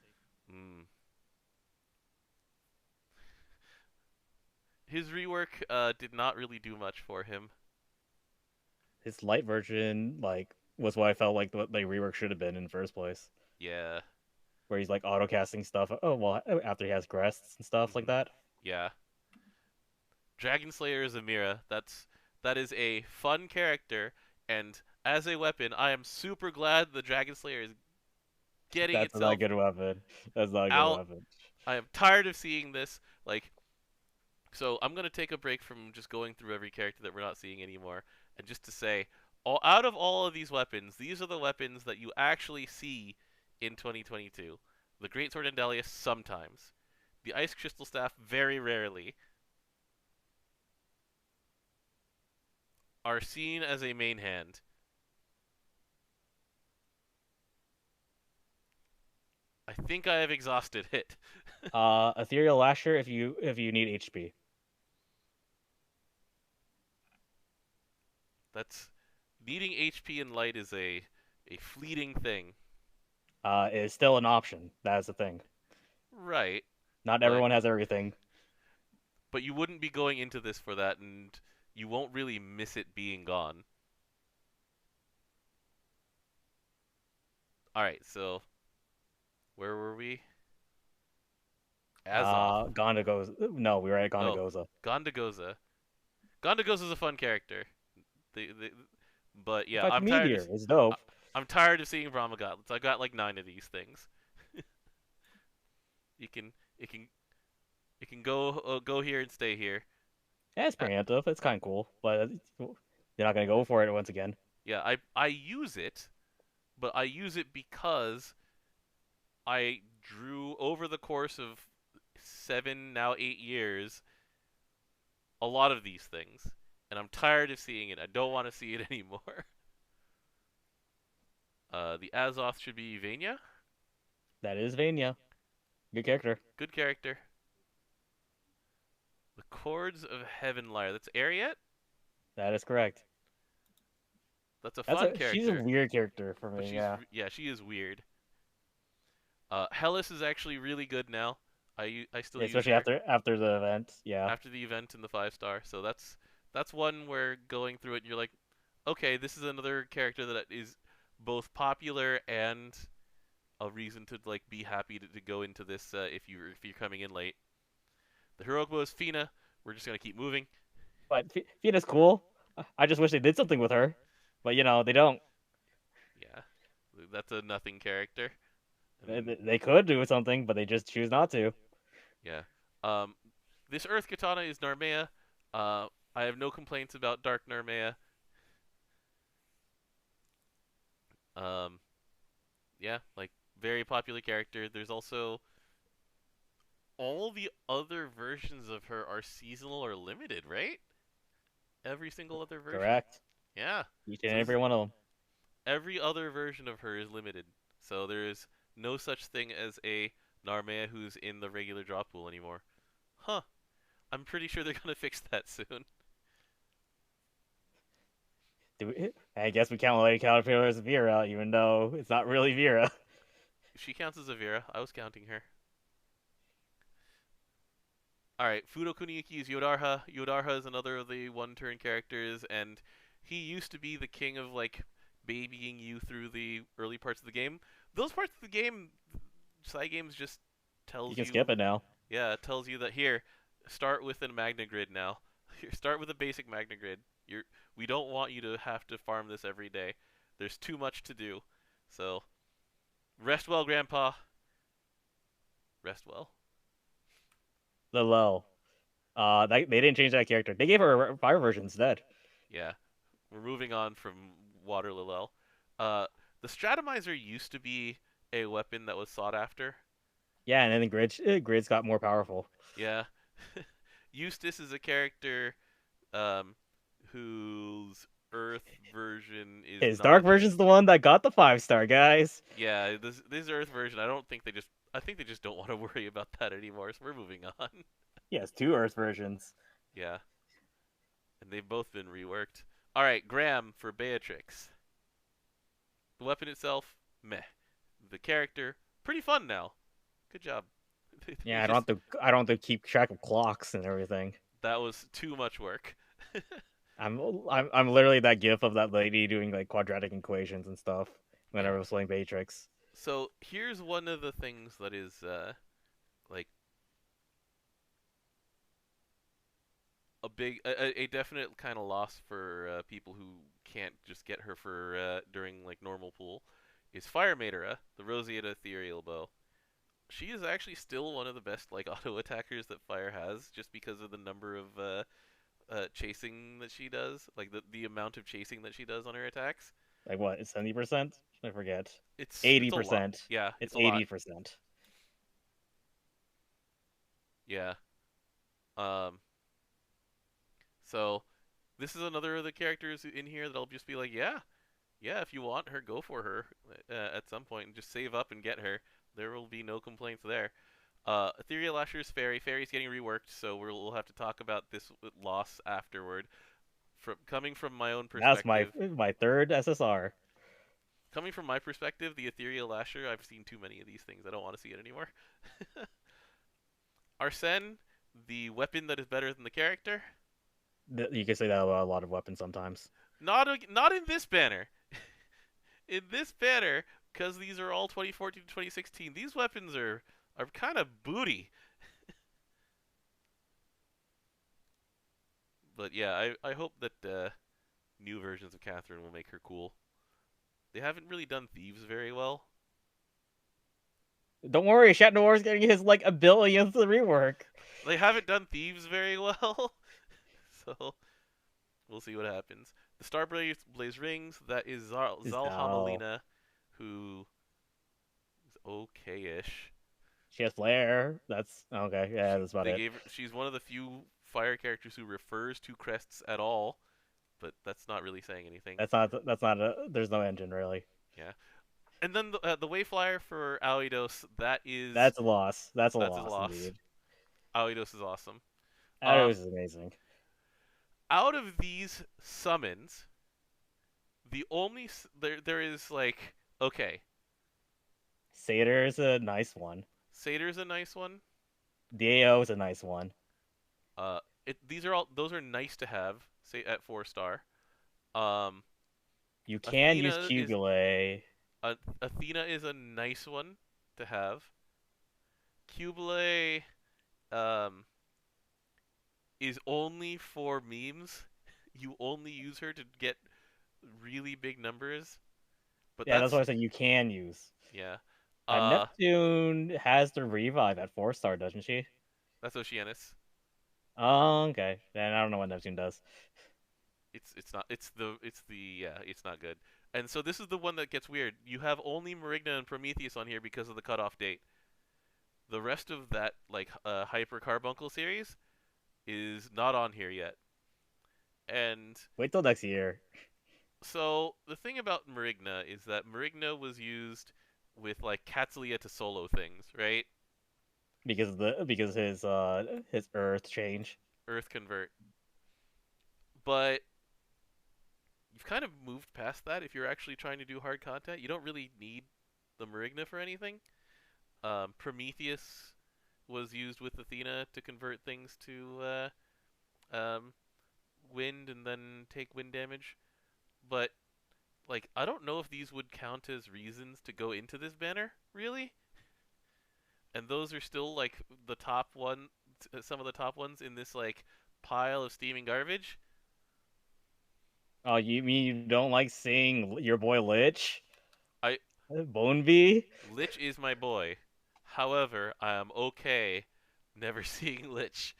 His rework did not really do much for him. His light version was what I felt like what rework should have been in the first place. Yeah. Where he's auto casting stuff. Oh well, after he has crests and stuff like that. Yeah. Dragon Slayer is Amira. That is a fun character, and as a weapon, I am super glad the Dragon Slayer is getting That's itself not a good weapon. That's not a good weapon. I am tired of seeing this. So I'm gonna take a break from just going through every character that we're not seeing anymore, and just to say, out of all of these weapons, these are the weapons that you actually see in 2022. The Greatsword and Dahlia sometimes. The Ice Crystal Staff very rarely. Are seen as a main hand. I think I have exhausted it. Ethereal Lasher if you need HP. That's needing HP and light is a fleeting thing. Is still an option. That is the thing. Right. Not everyone has everything. But you wouldn't be going into this for that, and you won't really miss it being gone. Alright, so where were we? Azoth. Gondagoza. No, we were at Gondagoza. Oh, Gondagoza. Gondagoza's a fun character. But yeah, I'm tired. It's dope. I'm tired of seeing Brahma Gauntlets. I got 9 of these things. It can go here and stay here. Yeah, it's preemptive. It's kind of cool, but you're not gonna go for it once again. Yeah, I use it, but I use it because I drew over the course of 7, now 8 years, a lot of these things, and I'm tired of seeing it. I don't want to see it anymore. The Azoth should be Vania. That is Vania. Good character. Good character. The Chords of Heaven Lyre. That's Ariat? That is correct. That's a fun character. She's a weird character for me, yeah. Yeah, she is weird. Hellas is actually really good now. I still use especially her. after the event, yeah. After the event in the 5-star. So that's one where going through it and you're like, okay, this is another character that is both popular and a reason to like be happy to go into this if you're coming in late. The heroic bow is Fina. We're just gonna keep moving. But Fina's cool. I just wish they did something with her. But they don't. Yeah, that's a nothing character. I They, mean, they they could do something, but they just choose not to. yeah. Um, this Earth Katana is Narmea. I have no complaints about Dark Narmea. Um, yeah, like very popular character. There's also all the other versions of her are seasonal or limited, right? Every single other version. Correct. Yeah. Each So and this every is, one of them. every other version of her is limited. So there is no such thing as a Narmea who's in the regular drop pool anymore. Huh. I'm pretty sure they're gonna fix that soon. I guess we count Lady Caterpillar as Vera, even though it's not really Vera. She counts as a Vera. I was counting her. Alright, Fudo Kuniyuki is Yodarha. Yodarha is another of the one-turn characters, and he used to be the king of, like, babying you through the early parts of the game. Those parts of the game, side games just You tells can you, skip it now. yeah, it tells you that here, start with a Magna Grid now. Here, start with a basic Magna Grid. We don't want you to have to farm this every day. There's too much to do. So, rest well, Grandpa. Rest well. Lil. They didn't change that character. They gave her a fire version instead. Yeah, we're moving on from Water Lilel. Uh, the Stratomizer used to be a weapon that was sought after. Yeah, and then Grid's got more powerful. Yeah. Eustace is a character um, whose Earth version is His not. dark version's the one that got the 5-star, guys. Yeah, this Earth version, I think they just don't want to worry about that anymore, so we're moving on. He has 2 Earth versions. Yeah, and they've both been reworked. Alright, Graham for Beatrix. The weapon itself, meh. The character, pretty fun now. Good job. Yeah, I don't have to keep track of clocks and everything. That was too much work. I'm literally that gif of that lady doing like quadratic equations and stuff whenever Yeah. I was playing Matrix. So here's one of the things that is like a definite kind of loss for people who can't just get her for during like normal pool is Fire Matera, the Roseate Ethereal Bow. She is actually still one of the best like auto attackers that Fire has, just because of the number of chasing that she does, like the amount of chasing that she does on her attacks. Like what? It's 70%? I forget. It's a lot. 80%. Yeah, It's it's a lot. 80%. Yeah. Um. So this is another of the characters in here that I'll just be like, yeah, yeah, if you want her, go for her at some point and just save up and get her. There will be no complaints there. Ethereal Lasher's Fairy. Fairy's getting reworked, so we'll have to talk about this loss afterward. Coming from my own That's perspective, my third SSR. coming from my perspective, the Ethereal Lasher, I've seen too many of these things. I don't want to see it anymore. Arsene, the weapon that is better than the character. You can say that about a lot of weapons sometimes. Not in this banner. In this banner, because these are all 2014 to 2016, these weapons are kind of booty. But yeah, I hope that new versions of Catherine will make her cool. They haven't really done Thieves very well. Don't worry, Chat Noir's getting his like a billionth rework. They haven't done Thieves very well. So we'll see what happens. The Starblaze rings, that is Zalhamalina, who is okay-ish. She has flair. That's okay. Yeah, that's about it. She's one of the few fire characters who refers to crests at all, but that's not really saying anything. That's not a. There's no engine really. Yeah. And then the Wayflyer for Auidos, That's a loss. That's a that's loss, a loss. indeed. Auidos is awesome. Auidos is amazing. Out of these summons, the only there is like, okay, Satyr is a nice one. Satyr's a nice one. DAO is a nice one. Those are nice to have. Say at 4-star. You can use Athena is Cubulay. Athena is a nice one to have. Cubulay um, is only for memes. You only use her to get really big numbers, but Yeah, that's that's what I said you can use. yeah. Uh, Neptune has the revive at 4-star, doesn't she? that's Oceanus. Oh, okay. Then I don't know what Neptune does. It's not it's not good. And so this is the one that gets weird. You have only Marigna and Prometheus on here because of the cutoff date. The rest of that like Hyper Carbuncle series is not on here yet. And Wait till next year. so the thing about Marigna is that Marigna was used with like Catlia to solo things, right? Because his Earth change. Earth convert. But you've kind of moved past that if you're actually trying to do hard content. You don't really need the Marigna for anything. Prometheus was used with Athena to convert things to wind and then take wind damage. But like, I don't know if these would count as reasons to go into this banner, really. And those are still like the top one, some of the top ones in this like pile of steaming garbage. Oh, you mean you don't like seeing your boy Lich? I Bone Bee? Lich is my boy. However, I am okay never seeing Lich.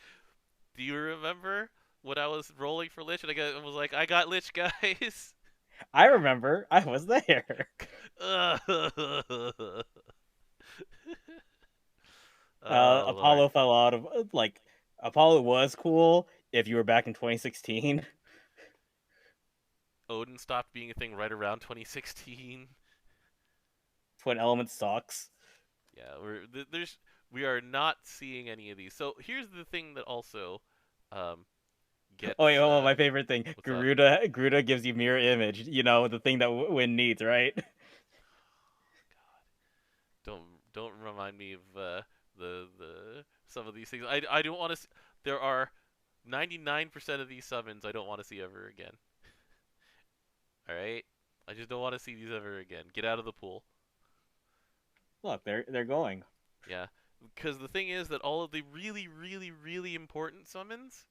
Do you remember when I was rolling for Lich and I was like, I got Lich, guys? I remember. I was there. Oh, Lord. Apollo fell out of like Apollo was cool if you were back in 2016. Odin stopped being a thing right around 2016. Twin Element sucks. Yeah, we are not seeing any of these. So here's the thing that also um, gets. Oh, wait, hold on, my favorite thing. What's up? Garuda gives you mirror image. You know, the thing that Win needs, right? God, don't remind me of the some of these things. I don't want to. There are 99% of these summons I don't want to see ever again. All right, I just don't want to see these ever again. Get out of the pool. Look, they're going. Yeah, because the thing is that all of the really, really, really important summons,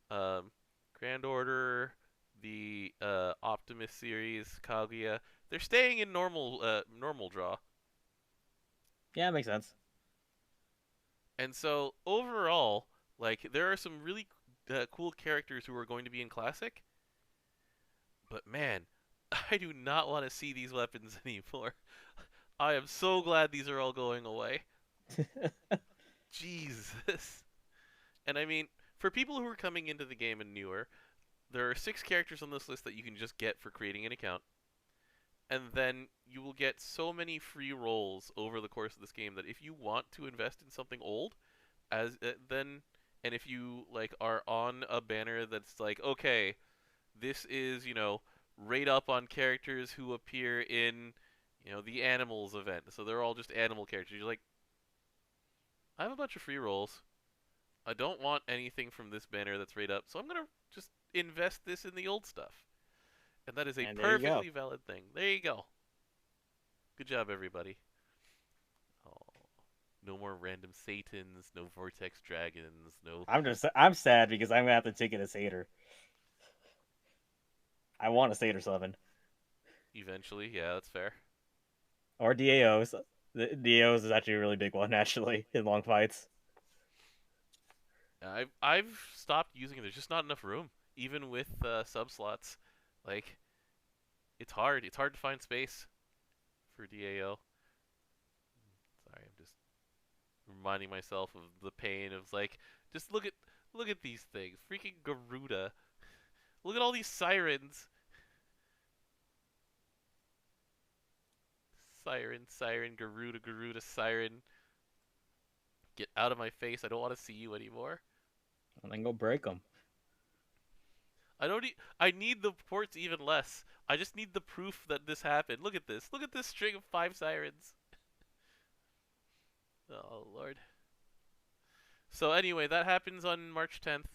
Grand Order, the Optimus series, Kaguya, they're staying in normal draw. Yeah, makes sense. And so overall, like there are some really cool characters who are going to be in Classic, but man, I do not want to see these weapons anymore. I am so glad these are all going away. Jesus. And I mean, for people who are coming into the game and newer, there are 6 characters on this list that you can just get for creating an account. And then you will get so many free rolls over the course of this game that if you want to invest in something old, and if you like are on a banner that's like, okay, this is, rate up on characters who appear in, the animals event. So they're all just animal characters. You're like, I have a bunch of free rolls. I don't want anything from this banner that's rate up, so I'm gonna just invest this in the old stuff. And that is a perfectly valid thing. There you go. Good job, everybody. Oh, no more random Satans, no Vortex Dragons, no... I'm sad because I'm gonna have to take it as Satyr. I want a Satyr summon. Eventually, yeah, that's fair. Or DAOs. The DAOs is actually a really big one, actually, in long fights. I've stopped using it. There's just not enough room, even with sub slots. Like, it's hard. It's hard to find space for DAO. Sorry, I'm just reminding myself of the pain of like, just look at these things. Freaking Garuda. Look at all these sirens. Siren, Garuda, siren. Get out of my face. I don't want to see you anymore. And then go break them. I need the reports even less. I just need the proof that this happened. Look at this. Look at this string of 5 sirens. Oh, Lord. So anyway, that happens on March 10th.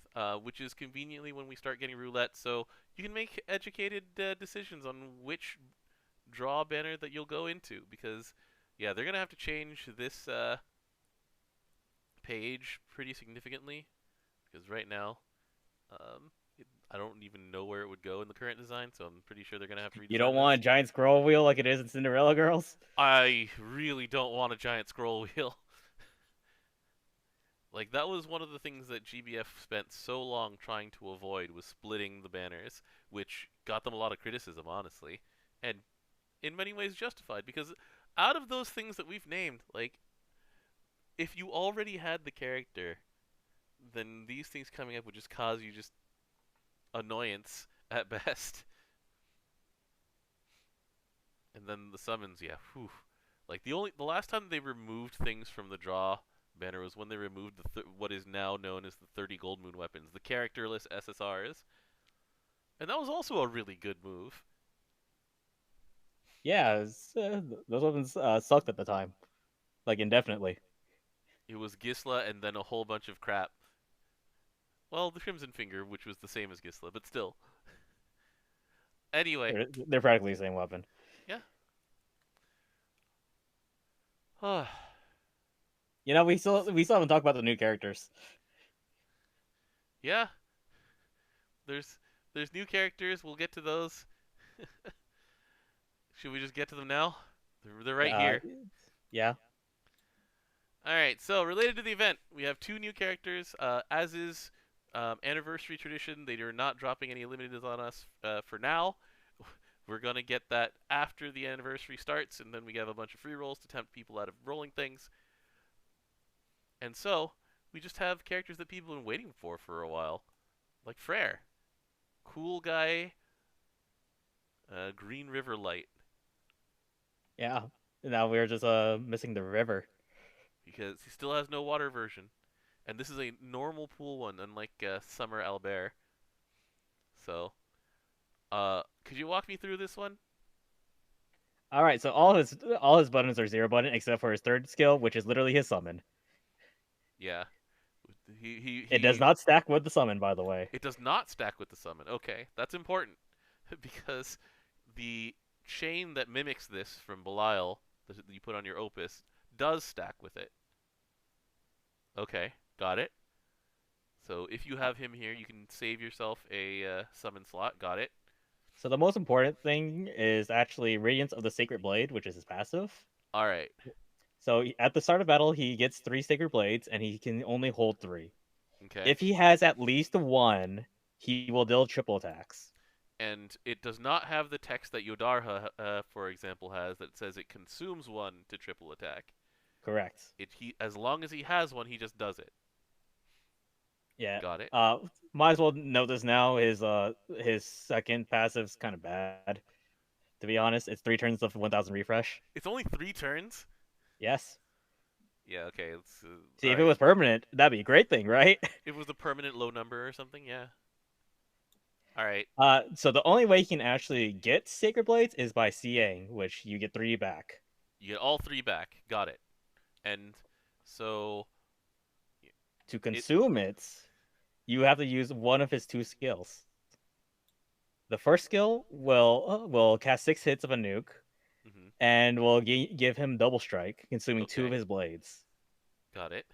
which is conveniently when we start getting roulette, so you can make educated decisions on which draw banner that you'll go into, because yeah, they're gonna have to change this page pretty significantly, because right now I don't even know where it would go in the current design, so I'm pretty sure they're gonna have to You don't redesign want this. a giant scroll wheel like it is in Cinderella Girls? I really don't want a giant scroll wheel. Like, that was one of the things that GBF spent so long trying to avoid, was splitting the banners, which got them a lot of criticism, honestly, and in many ways justified, because out of those things that we've named, like, if you already had the character, then these things coming up would just cause you just annoyance at best. And then the summons, yeah, whew. Like, the last time they removed things from the draw banner was when they removed what is now known as the 30 Gold Moon weapons, the characterless SSRs. And that was also a really good move. Yeah, those weapons sucked at the time, like indefinitely. It was Gisla and then a whole bunch of crap. Well, the Crimson Finger, which was the same as Gisla, but still. Anyway, They're practically the same weapon. yeah. You know, we still haven't talked about the new characters. Yeah, there's new characters. We'll get to those. Should we just get to them now? They're right here. Yeah. All right. So related to the event, we have 2 new characters. As is anniversary tradition, they are not dropping any limiteds on us for now. We're gonna get that after the anniversary starts, and then we have a bunch of free rolls to tempt people out of rolling things. And so we just have characters that people have been waiting for a while, like Freyr, cool guy, Green River Light. Yeah. Now we're just missing the river. Because he still has no water version. And this is a normal pool one, unlike Summer Albert. So, could you walk me through this one? All right, so all his buttons are 0 button except for his third skill, which is literally his summon. Yeah. It does not stack with the summon, by the way. It does not stack with the summon. Okay, that's important. Because the chain that mimics this from Belial, that you put on your Opus, does stack with it. Okay, got it. So if you have him here, you can save yourself a summon slot. Got it. So the most important thing is actually Radiance of the Sacred Blade, which is his passive. All right. So at the start of battle, he gets 3 Sacred Blades, and he can only hold 3. Okay. If he has at least 1, he will deal triple attacks. And it does not have the text that Yodarha, for example, has that says it consumes 1 to triple attack. Correct. As long as he has 1, he just does it. Yeah. Got it. Might as well note this now. His second passive's kind of bad. To be honest, it's 3 turns of 1,000 refresh. It's only 3 turns? Yes. Yeah, okay. See, if it was permanent, that'd be a great thing, right? It was a permanent low number or something, yeah. Alright. So the only way you can actually get Sacred Blades is by CAing, which you get 3 back. You get all 3 back. Got it. And so... To consume it, you have to use one of his 2 skills. The first skill will cast 6 hits of a nuke, and will give him double strike, consuming 2 of his blades. Got it.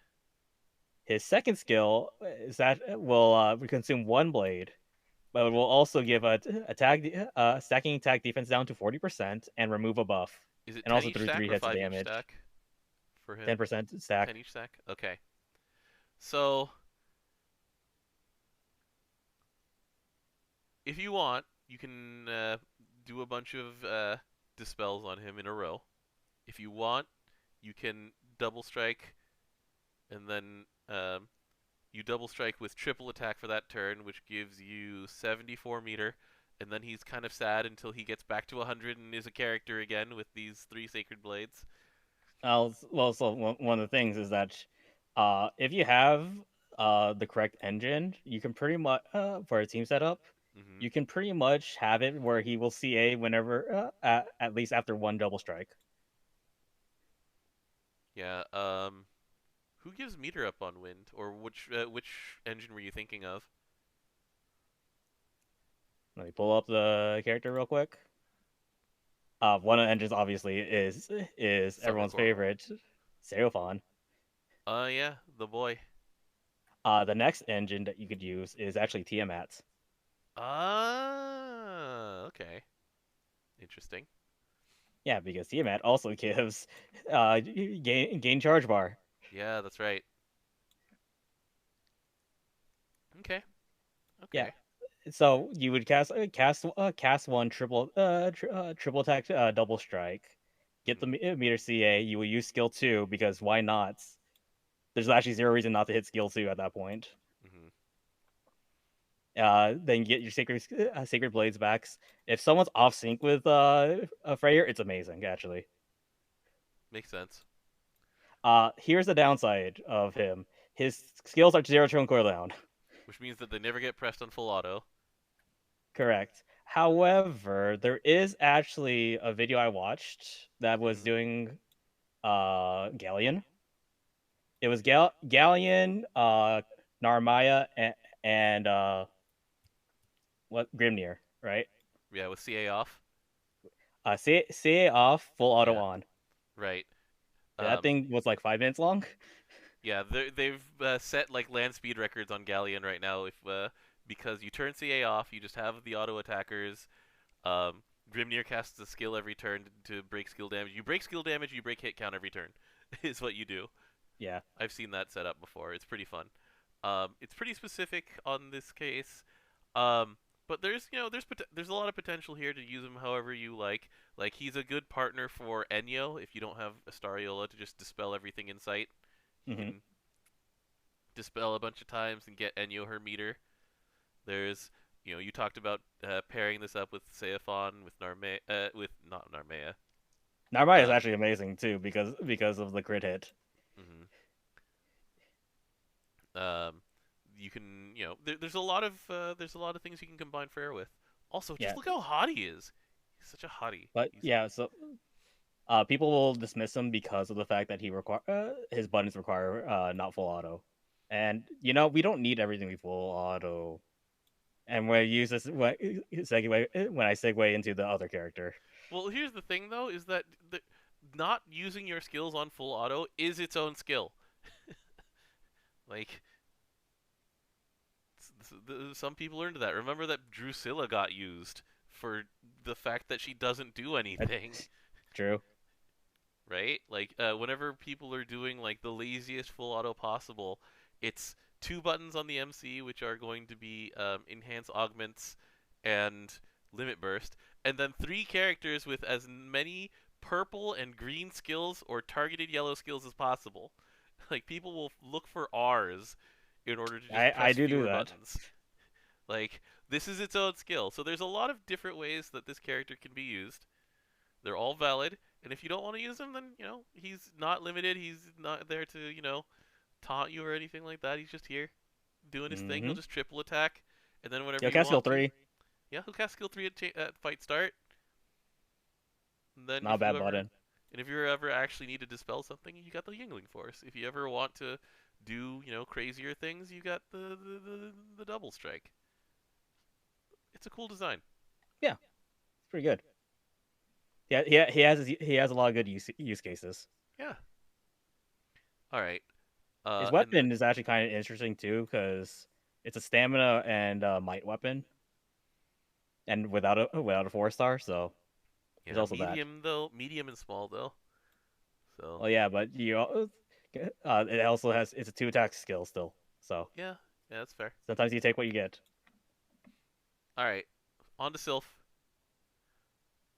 His second skill is that will consume 1 blade, but it will also give stacking attack defense down to 40% and remove a buff. Is it and 10 also each 3 stack or hits 5 of each damage. stack for him? 10% stack. 10 each stack? Okay. So, if you want, you can do a bunch of dispels on him in a row. If you want, you can double strike, and then you double strike with triple attack for that turn, which gives you 74 meter, and then he's kind of sad until he gets back to 100 and is a character again with these 3 Sacred Blades. Well, so one of the things is that if you have the correct engine, you can pretty much, for a team setup, you can pretty much have it where he will CA whenever, at least after 1 double strike. Yeah, Who gives meter up on wind, or which engine were you thinking of? Let me pull up the character real quick. One of the engines obviously is Summer everyone's Core. favorite, Seraphon. Yeah, the boy. The next engine that you could use is actually Tiamat's. Okay. Interesting. Yeah, because Tiamat also gives gain charge bar. Yeah, that's right. Okay. Yeah, Okay. so you would cast one triple attack double strike, get the Mhm. meter CA. You will use skill 2 because why not? There's actually zero reason not to hit skill 2 at that point. Mhm. Then get your sacred blades back. If someone's off sync with a Freyr, it's amazing actually. Makes sense. Here's the downside of him. His skills are zero turn cooldown. Which means that they never get pressed on full auto. Correct. However, there is actually a video I watched that was Mhm. doing Galleon. It was Galleon, Narmaya, and what Grimnir, right? Yeah, with CA off. CA off, full auto Yeah. on. Right. That Um. thing was like 5 minutes long. Yeah, they've set like land speed records on Galleon right now. If because you turn CA off, you just have the auto attackers. Um, Grimnir casts a skill every turn to break skill damage. You break skill damage, you break hit count every turn. Is what you do. Yeah, I've seen that set up before. It's pretty fun. It's pretty specific on this case. Um, but there's a lot of potential here to use him however you like. Like he's a good partner for Enyo if you don't have Astariola to just dispel everything in sight. He hmm can dispel a bunch of times and get Enyo her meter. There's you talked about pairing this up with Seaphon with with not Narmea. Narmaya is Uh, actually amazing too because of the crit hit. mhm. Um, you can there's a lot of things you can combine Freyr with. Also, just Yeah, look how hot he is. He's such a hottie. but He's yeah, so people will dismiss him because of the fact that his buttons require not full auto, and we don't need everything to be full auto. And when I use this when I segue into the other character, well. Here's the thing though, is that not using your skills on full auto is its own skill. Like some people are into that. Remember that Drusilla got used for the fact that she doesn't do anything, that's true. right? Like whenever people are doing like the laziest full auto possible, it's two buttons on the MC which are going to be enhance augments and limit burst, and then three characters with as many purple and green skills or targeted yellow skills as possible. Like people will look for R's in order to just I press do fewer that. buttons. Like this is its own skill. So there's a lot of different ways that this character can be used. They're all valid, and if you don't want to use him, then he's not limited. He's not there to taunt you or anything like that. He's just here doing his thing. He'll Mm-hmm. just triple attack, and then whenever Yo, you cast skill want to, 3, yeah, he'll cast skill 3 at fight start. And then not a bad button. if you ever actually need to dispel something, you got the Yingling Force. If you ever want to do crazier things, you got the double strike. It's a cool design. Yeah, it's pretty good. Yeah, he has a lot of good use cases. Yeah. All right. His And weapon is actually kind of interesting too because it's a stamina and might weapon, and without a 4-star. So there's yeah, also that. medium and small though. So Well, yeah, but it also it's a 2 attack skill still. So yeah, yeah, that's fair. sometimes you take what you get. All right, on to Sylph.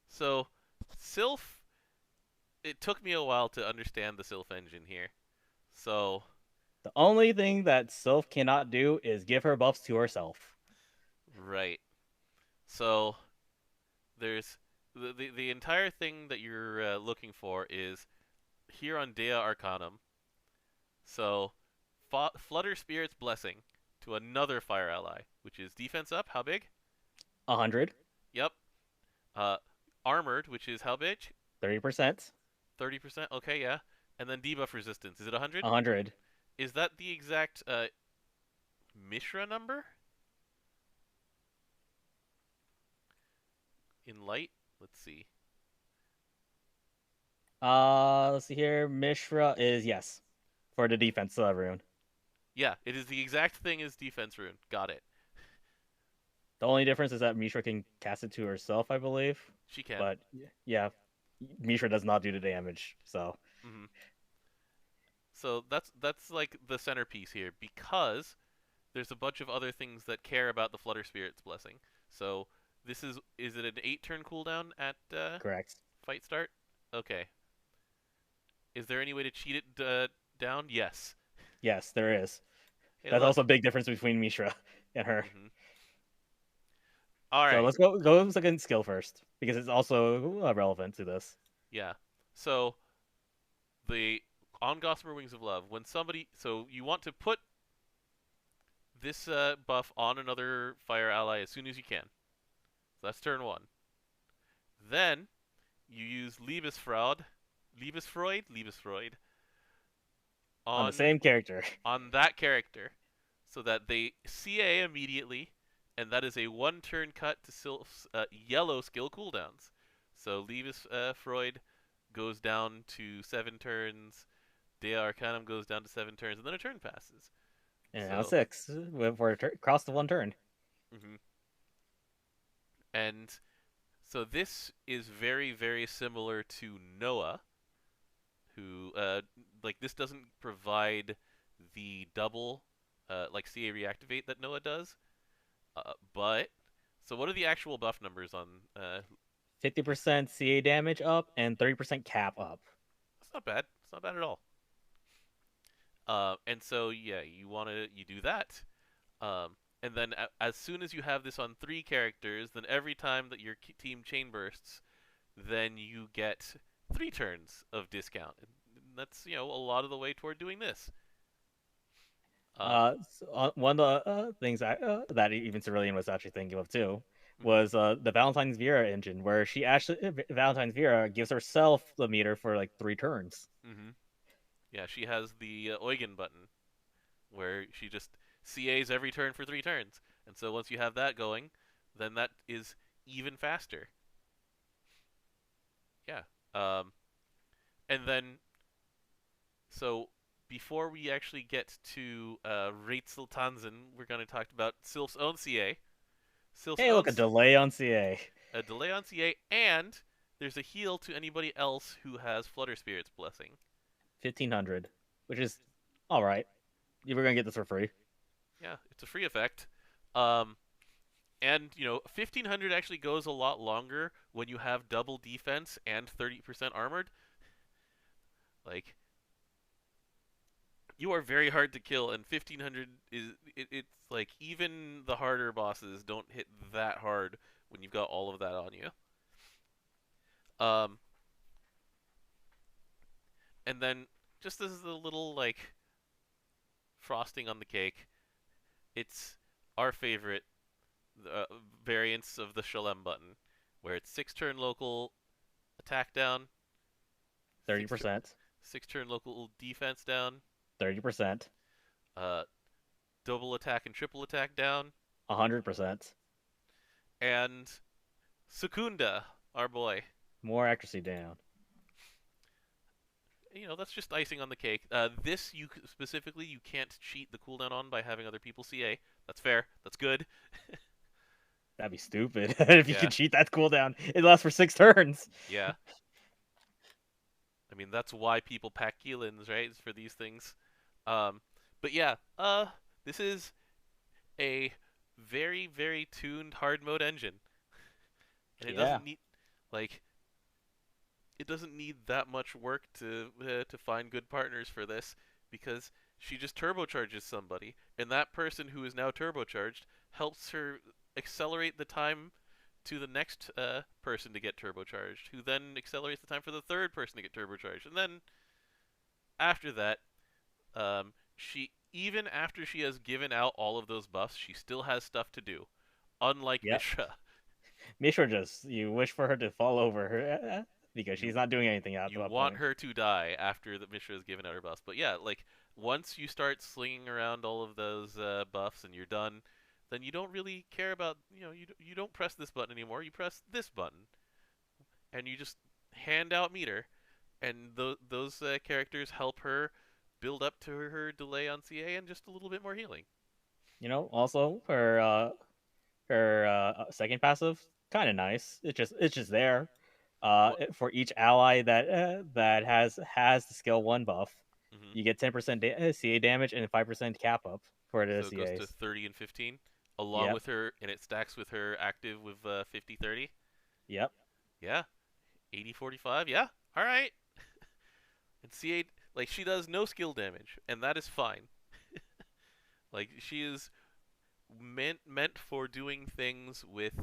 So Sylph, it took me a while to understand the Sylph engine here. So The only thing that Sylph cannot do is give her buffs to herself. right. So there's the entire thing that you're looking for is here on Dea Arcanum. So Flutter Spirit's Blessing to another fire ally, which is defense up. How big? 100, Yep. Uh, Armored, which is how big? 30%, 30%. Okay, yeah. And then debuff resistance. Is it 100? 100. Is that the exact Mishra number in light? Let's see. Let's see here. Mishra is yes for the defense rune. Yeah, it is the exact thing as defense rune. Got it. The only difference is that Mishra can cast it to herself, I believe. She can. But yeah, Mishra does not do the damage. So Mm-hmm. So that's like the centerpiece here, because there's a bunch of other things that care about the Flutter Spirit's blessing. So this is it an 8-turn cooldown at correct. fight start? Okay. Is there any way to cheat it down? Yes. Yes, there is. Hey, That's look. also a big difference between Mishra and her. Mm-hmm. All So right. let's go second skill first because it's also relevant to this. Yeah. So the on Gossamer Wings of Love, when somebody, so you want to put this buff on another fire ally as soon as you can. So that's turn 1. Then you use Liebesfreud On the on same character. on that character, so that they CA immediately, and that is a 1-turn cut to Sylph's yellow skill cooldowns. So Liebesfreud goes down to 7 turns, Dea Arcanum goes down to 7 turns, and then a turn passes. And now So, 6 for cross the 1 turn. mm-hmm. And so this is very, very similar to Noah, who like this doesn't provide the double like CA reactivate that Noah does. But so what are the actual buff numbers on 50% CA damage up and 30% cap up. It's not bad. It's not bad at all. And so yeah, you do that. And then as soon as you have this on 3 characters, then every time that your team chain bursts, then you get 3 turns of discount. And that's, a lot of the way toward doing this. One of the things that even Cerulean was actually thinking of too Mm-hmm. was the Valentine's Vera engine, where she actually Valentine's Vera gives herself the meter for like 3 turns. Mm-hmm. Yeah, she has the Eugen button, where she just CAs every turn for 3 turns. And so once you have that going, then that is even faster. Yeah. And then, so before we actually get to Rachel Tanzen, we're going to talk about Sylph's own CA. Sylph's Hey, own look, a delay on CA. a delay on CA, and there's a heal to anybody else who has Flutter Spirit's blessing. 1500, which is all right. You were gonna get this for free. Yeah, it's a free effect. And 1500 actually goes a lot longer when you have double defense and 30% armored. Like, you are very hard to kill, and 1500 it's like even the harder bosses don't hit that hard when you've got all of that on you. Um, and then just as a little like frosting on the cake, it's our favorite variants of the Shalem button, where it's 6-turn local attack down, 30%, 6-turn local defense down, 30%, uh, double attack and triple attack down, 100%. and Secunda, our boy. More accuracy down. That's just icing on the cake. This you specifically you can't cheat the cooldown on by having other people CA. That's fair. That's good. That'd be stupid if you Yeah. could cheat that cooldown. It lasts for 6 turns. Yeah. I mean, that's why people pack Keelans, right? It's for these things. But yeah, this is a very, very tuned hard mode engine. And it doesn't need, like, it doesn't need that much work to find good partners for this, because she just turbocharges somebody, and that person who is now turbocharged helps her accelerate the time to the next person to get turbocharged, who then accelerates the time for the third person to get turbocharged, and then after that, even after she has given out all of those buffs, she still has stuff to do, unlike Mishra. Mishra you wish for her to fall over her because she's not doing anything at You that want point. her to die after the Mishra has given out her buffs. But yeah, like once you start slinging around all of those buffs and you're done, then you don't really care about, you don't press this button anymore. You press this button, and you just hand out meter, and those characters help her build up to her delay on CA and just a little bit more healing. Also her second passive, kind of nice. It's just there. What? For each ally that has the skill 1 buff, Hmm. you get 10% CA damage and 5% cap up for the So it goes to CAs. 30 and 15, along Yep, with her, and it stacks with her active with 50 30. yep. Yeah, 80 45. Yeah, all right. And CA, like, she does no skill damage, and that is fine. Like, she is meant for doing things with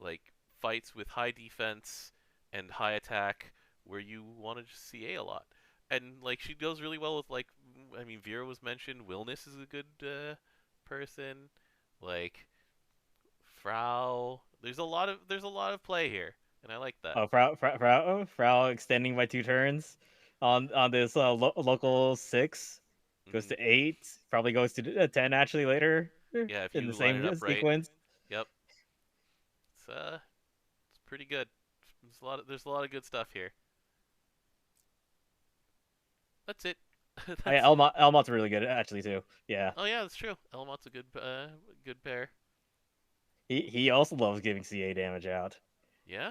like fights with high defense and high attack where you want to just CA a lot. And like she goes really well with, like, I mean, Vera was mentioned. Wilness is a good person. Like Frau, there's a lot of play here, and I like that. Oh, Frau extending by 2 turns on this local 6 goes Hmm. to 8. Probably goes to 10 actually later Yeah, if in the you line it same up right. sequence. Yep, it's pretty good. There's a lot of good stuff here. That's it. Oh, yeah, That's Elmont's really good actually too. Yeah, Oh yeah, that's true. Elmont's a good pair. he also loves giving CA damage out. Yeah,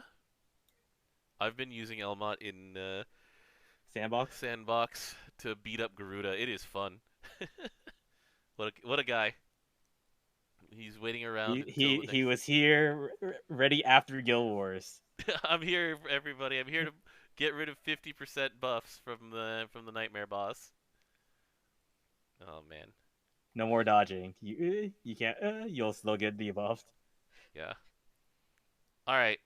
I've been using Elmont in Sandbox. Sandbox to beat up Garuda. It is fun. What a guy. He's waiting around He until he the he next. was here ready after Guild Wars. I'm here, everybody. I'm here to get rid of 50% buffs from the Nightmare boss. Oh man, No more dodging. You can't. You'll still get debuffed. yeah. All right.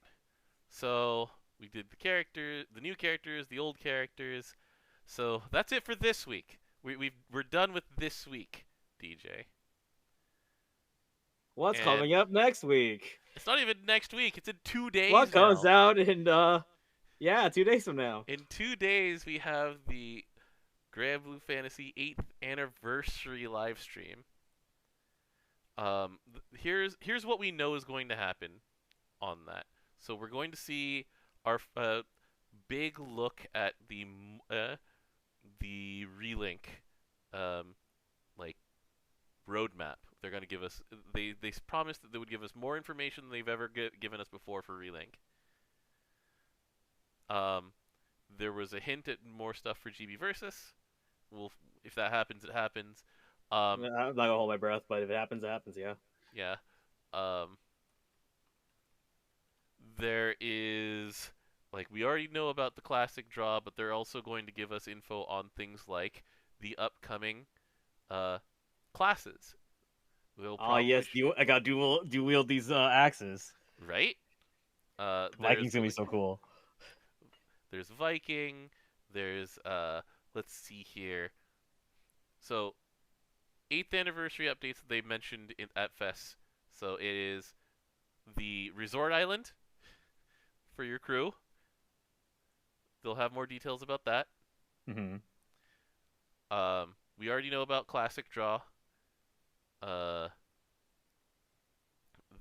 So we did the new characters, the old characters. So that's it for this week. We're done with this week, DJ. What's And coming up next week? it's not even next week. It's in two What days comes now. out in 2 days from now? In 2 days, we have the Granblue Fantasy 8th anniversary live stream. Here's what we know is going to happen on that. So we're going to see our big look at the relink, like roadmap. They're going to give us. They promised that they would give us more information than they've ever given us before for relink. There was a hint at more stuff for GB Versus. Well, if that happens, it happens. I'm not gonna hold my breath, but if it happens, it happens. Yeah. Yeah. Um, there is, like, we already know about the classic draw, but they're also going to give us info on things like the upcoming classes. We'll Oh probably yes, I got dual wield these axes. right. Viking's gonna be so cool. There's Viking. There's let's see here. So 8th anniversary updates that they mentioned at Fest. So it is the resort island for your crew. They'll have more details about that. Mm-hmm. We already know about classic draw. Uh,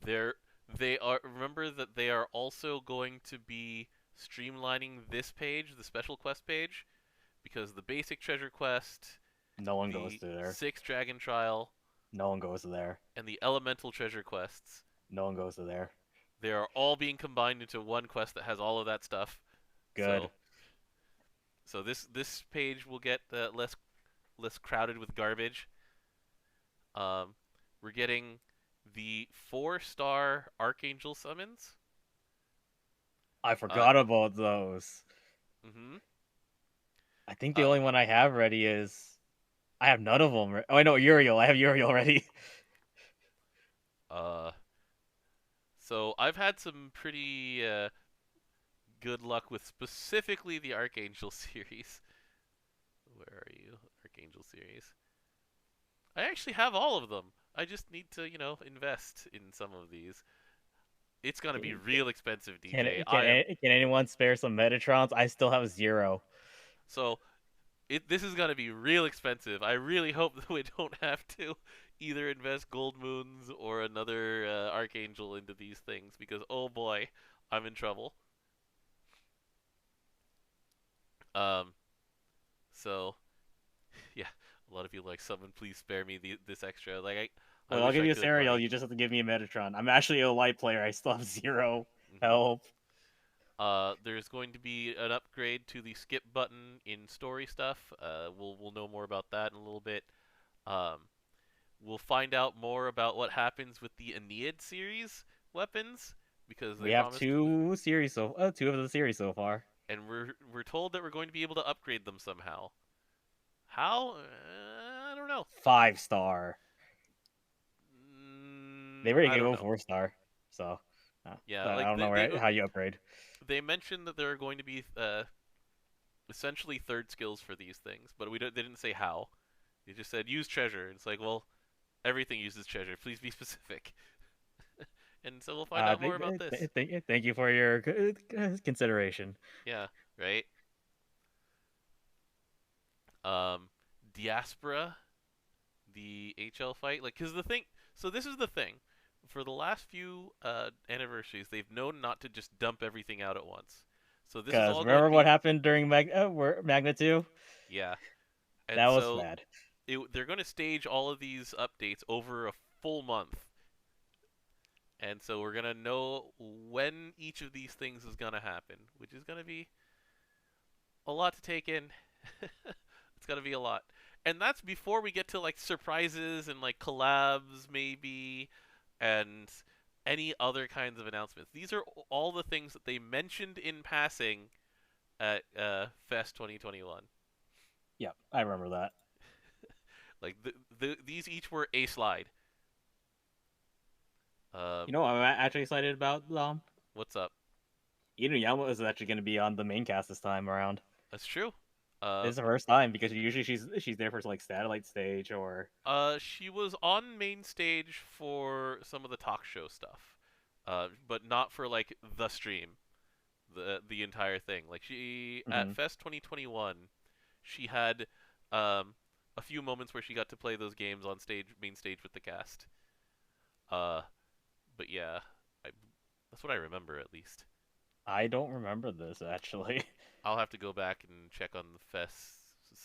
they are, remember that they are also going to be streamlining this page, the special quest page, because the basic treasure quest, No one goes the to there. 6th dragon trial, No one goes to there. and the elemental treasure quests, No one goes to there. they are all being combined into one quest that has all of that stuff. Good. So this page will get less crowded with garbage. We're getting the 4-star Archangel summons. I forgot about those. Mm-hmm. I think the only one I have ready is I have none of them. Oh, I know Uriel. I have Uriel ready. So I've had some pretty good luck with specifically the Archangel series. Where are you, Archangel series? I actually have all of them. I just need to, invest in some of these. It's gonna be real expensive, DJ. Can anyone spare some Metatrons? I still have 0. So This is gonna be real expensive. I really hope that we don't have to either invest gold moons or another archangel into these things, because oh boy, I'm in trouble. Um, so yeah, a lot of people like, someone please spare me this extra. Like I Well, I'll wish give I you a could, cereal. buddy. You just have to give me a Metatron. I'm actually a light player. I still have 0 hmm health. There's going to be an upgrade to the skip button in story stuff. We'll know more about that in a little bit. Um, we'll find out more about what happens with the Aeneid series weapons, because We they have promised, 2 of the series so far. and we're told that we're going to be able to upgrade them somehow. How? I don't know. 5-star. They were I gonna don't go know. 4-star. So Yeah, I like don't know how you upgrade. they mentioned that there are going to be essentially third skills for these things, but they didn't say how. They just said use treasure. It's like, well, everything uses treasure. Please be specific. And so we'll find out more about this. Thank you for your consideration. Yeah, right. Um, Diaspora, the HL fight, like, cause the thing. So this is the thing. For the last few anniversaries, they've known not to just dump everything out at once. So this is Because all going remember to what be, happened during Magna 2? yeah. And That was so bad. they're going to stage all of these updates over a full month. And so we're going to know when each of these things is going to happen, which is going to be a lot to take in. It's going to be a lot. And that's before we get to like surprises and like collabs maybe, and any other kinds of announcements. These are all the things that they mentioned in passing at Fest 2021. Yeah, I remember that. Like these each were a slide. You know what I'm actually excited about, What's up? Inuyama is actually going to be on the main cast this time around. That's true. This is the first time, because usually she's there for like satellite stage or. She was on main stage for some of the talk show stuff, but not for like the stream, the entire thing. Like she at Fest 2021, she had a few moments where she got to play those games on stage, main stage with the cast. But yeah, that's what I remember at least. I don't remember this actually. I'll have to go back and check on the Fest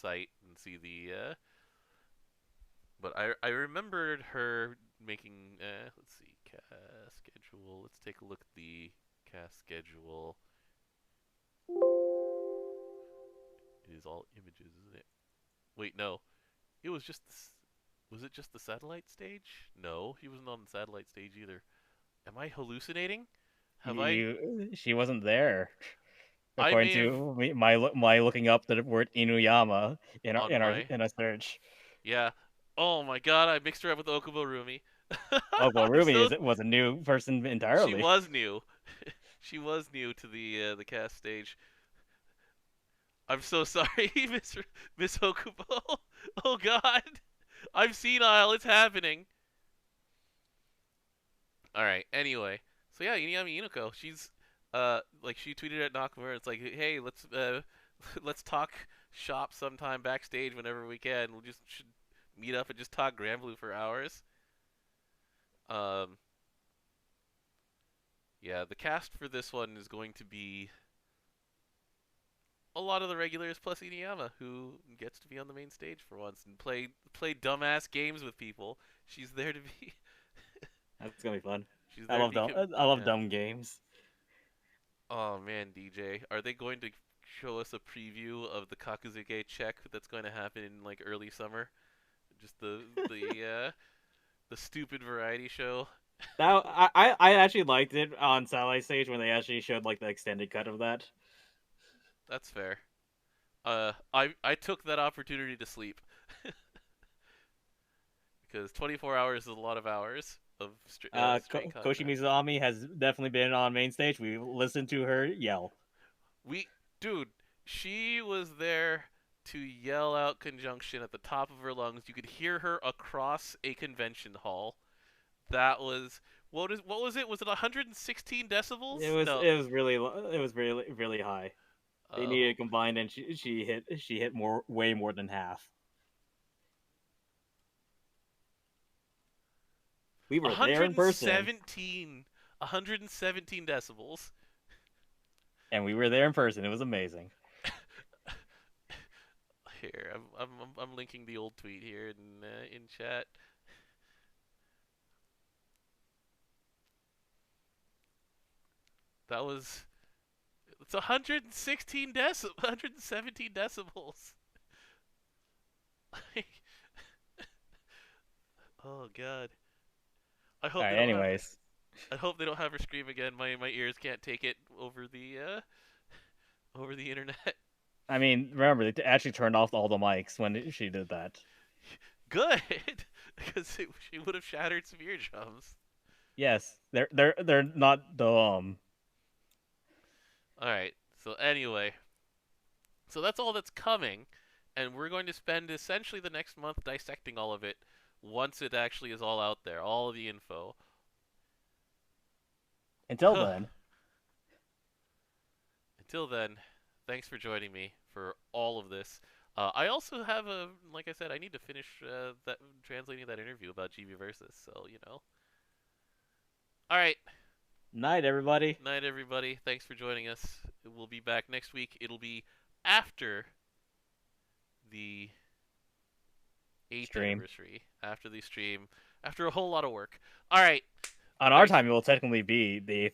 site and see the. But I remembered her making. Let's see, cast schedule. Let's take a look at the cast schedule. It is all images, isn't it? Wait, no. It was just. Was it just the satellite stage? No, he wasn't on the satellite stage either. Am I hallucinating? She wasn't there. I According may have to my looking up the word Inuyama in on my. our search. Yeah. Oh my god, I mixed her up with Okubo Rumi. Oh well, I'm Ruby so. was a new person She entirely. was new. She was new to the cast stage. I'm so sorry, Miss Okubo. Oh god, I'm senile. It's happening. All right. Anyway, so yeah, Inuyami Inuko. She's like she tweeted at Nakamura. It's like, hey, let's talk shop sometime backstage whenever we can. We'll just should meet up and just talk Granblue for hours. Um, yeah, the cast for this one is going to be a lot of the regulars plus Inuyama, who gets to be on the main stage for once and play dumbass games with people. She's there to be. That's gonna be fun. She's there to be. I love Yeah. dumb games. Oh man, DJ, are they going to show us a preview of the Kakuzuge check that's going to happen in like early summer? Just the stupid variety show. That I actually liked it on satellite stage when they actually showed like the extended cut of that. That's fair. I took that opportunity to sleep because 24 hours is a lot of hours of straight content. Koshi Mizumi has definitely been on main stage. We listened to her yell. Dude, she was there to yell out conjunction at the top of her lungs. You could hear her across a convention hall. That was what was it? Was it 116 decibels? It was No. really really high. They needed combined, and she hit way more than half. We were there in person. 117 decibels. And we were there in person. It was amazing. Here, I'm linking the old tweet here in chat. It's 117 decibels. Oh god. I hope. Alright, anyways. I hope they don't have her scream again. My ears can't take it over the internet. I mean, remember they actually turned off all the mics when she did that. Good, because she would have shattered some eardrums. Yes, they're not dumb. All right. So anyway, so that's all that's coming, and we're going to spend essentially the next month dissecting all of it once it actually is all out there, all of the info. Until then. Until then, thanks for joining me for all of this. I also have like I said, I need to finish translating that interview about GB Versus. So all right. Night, everybody. Night, everybody. Thanks for joining us. We'll be back next week. It'll be after the 8th anniversary. After the stream. After a whole lot of work. All right. On our time, it will technically be the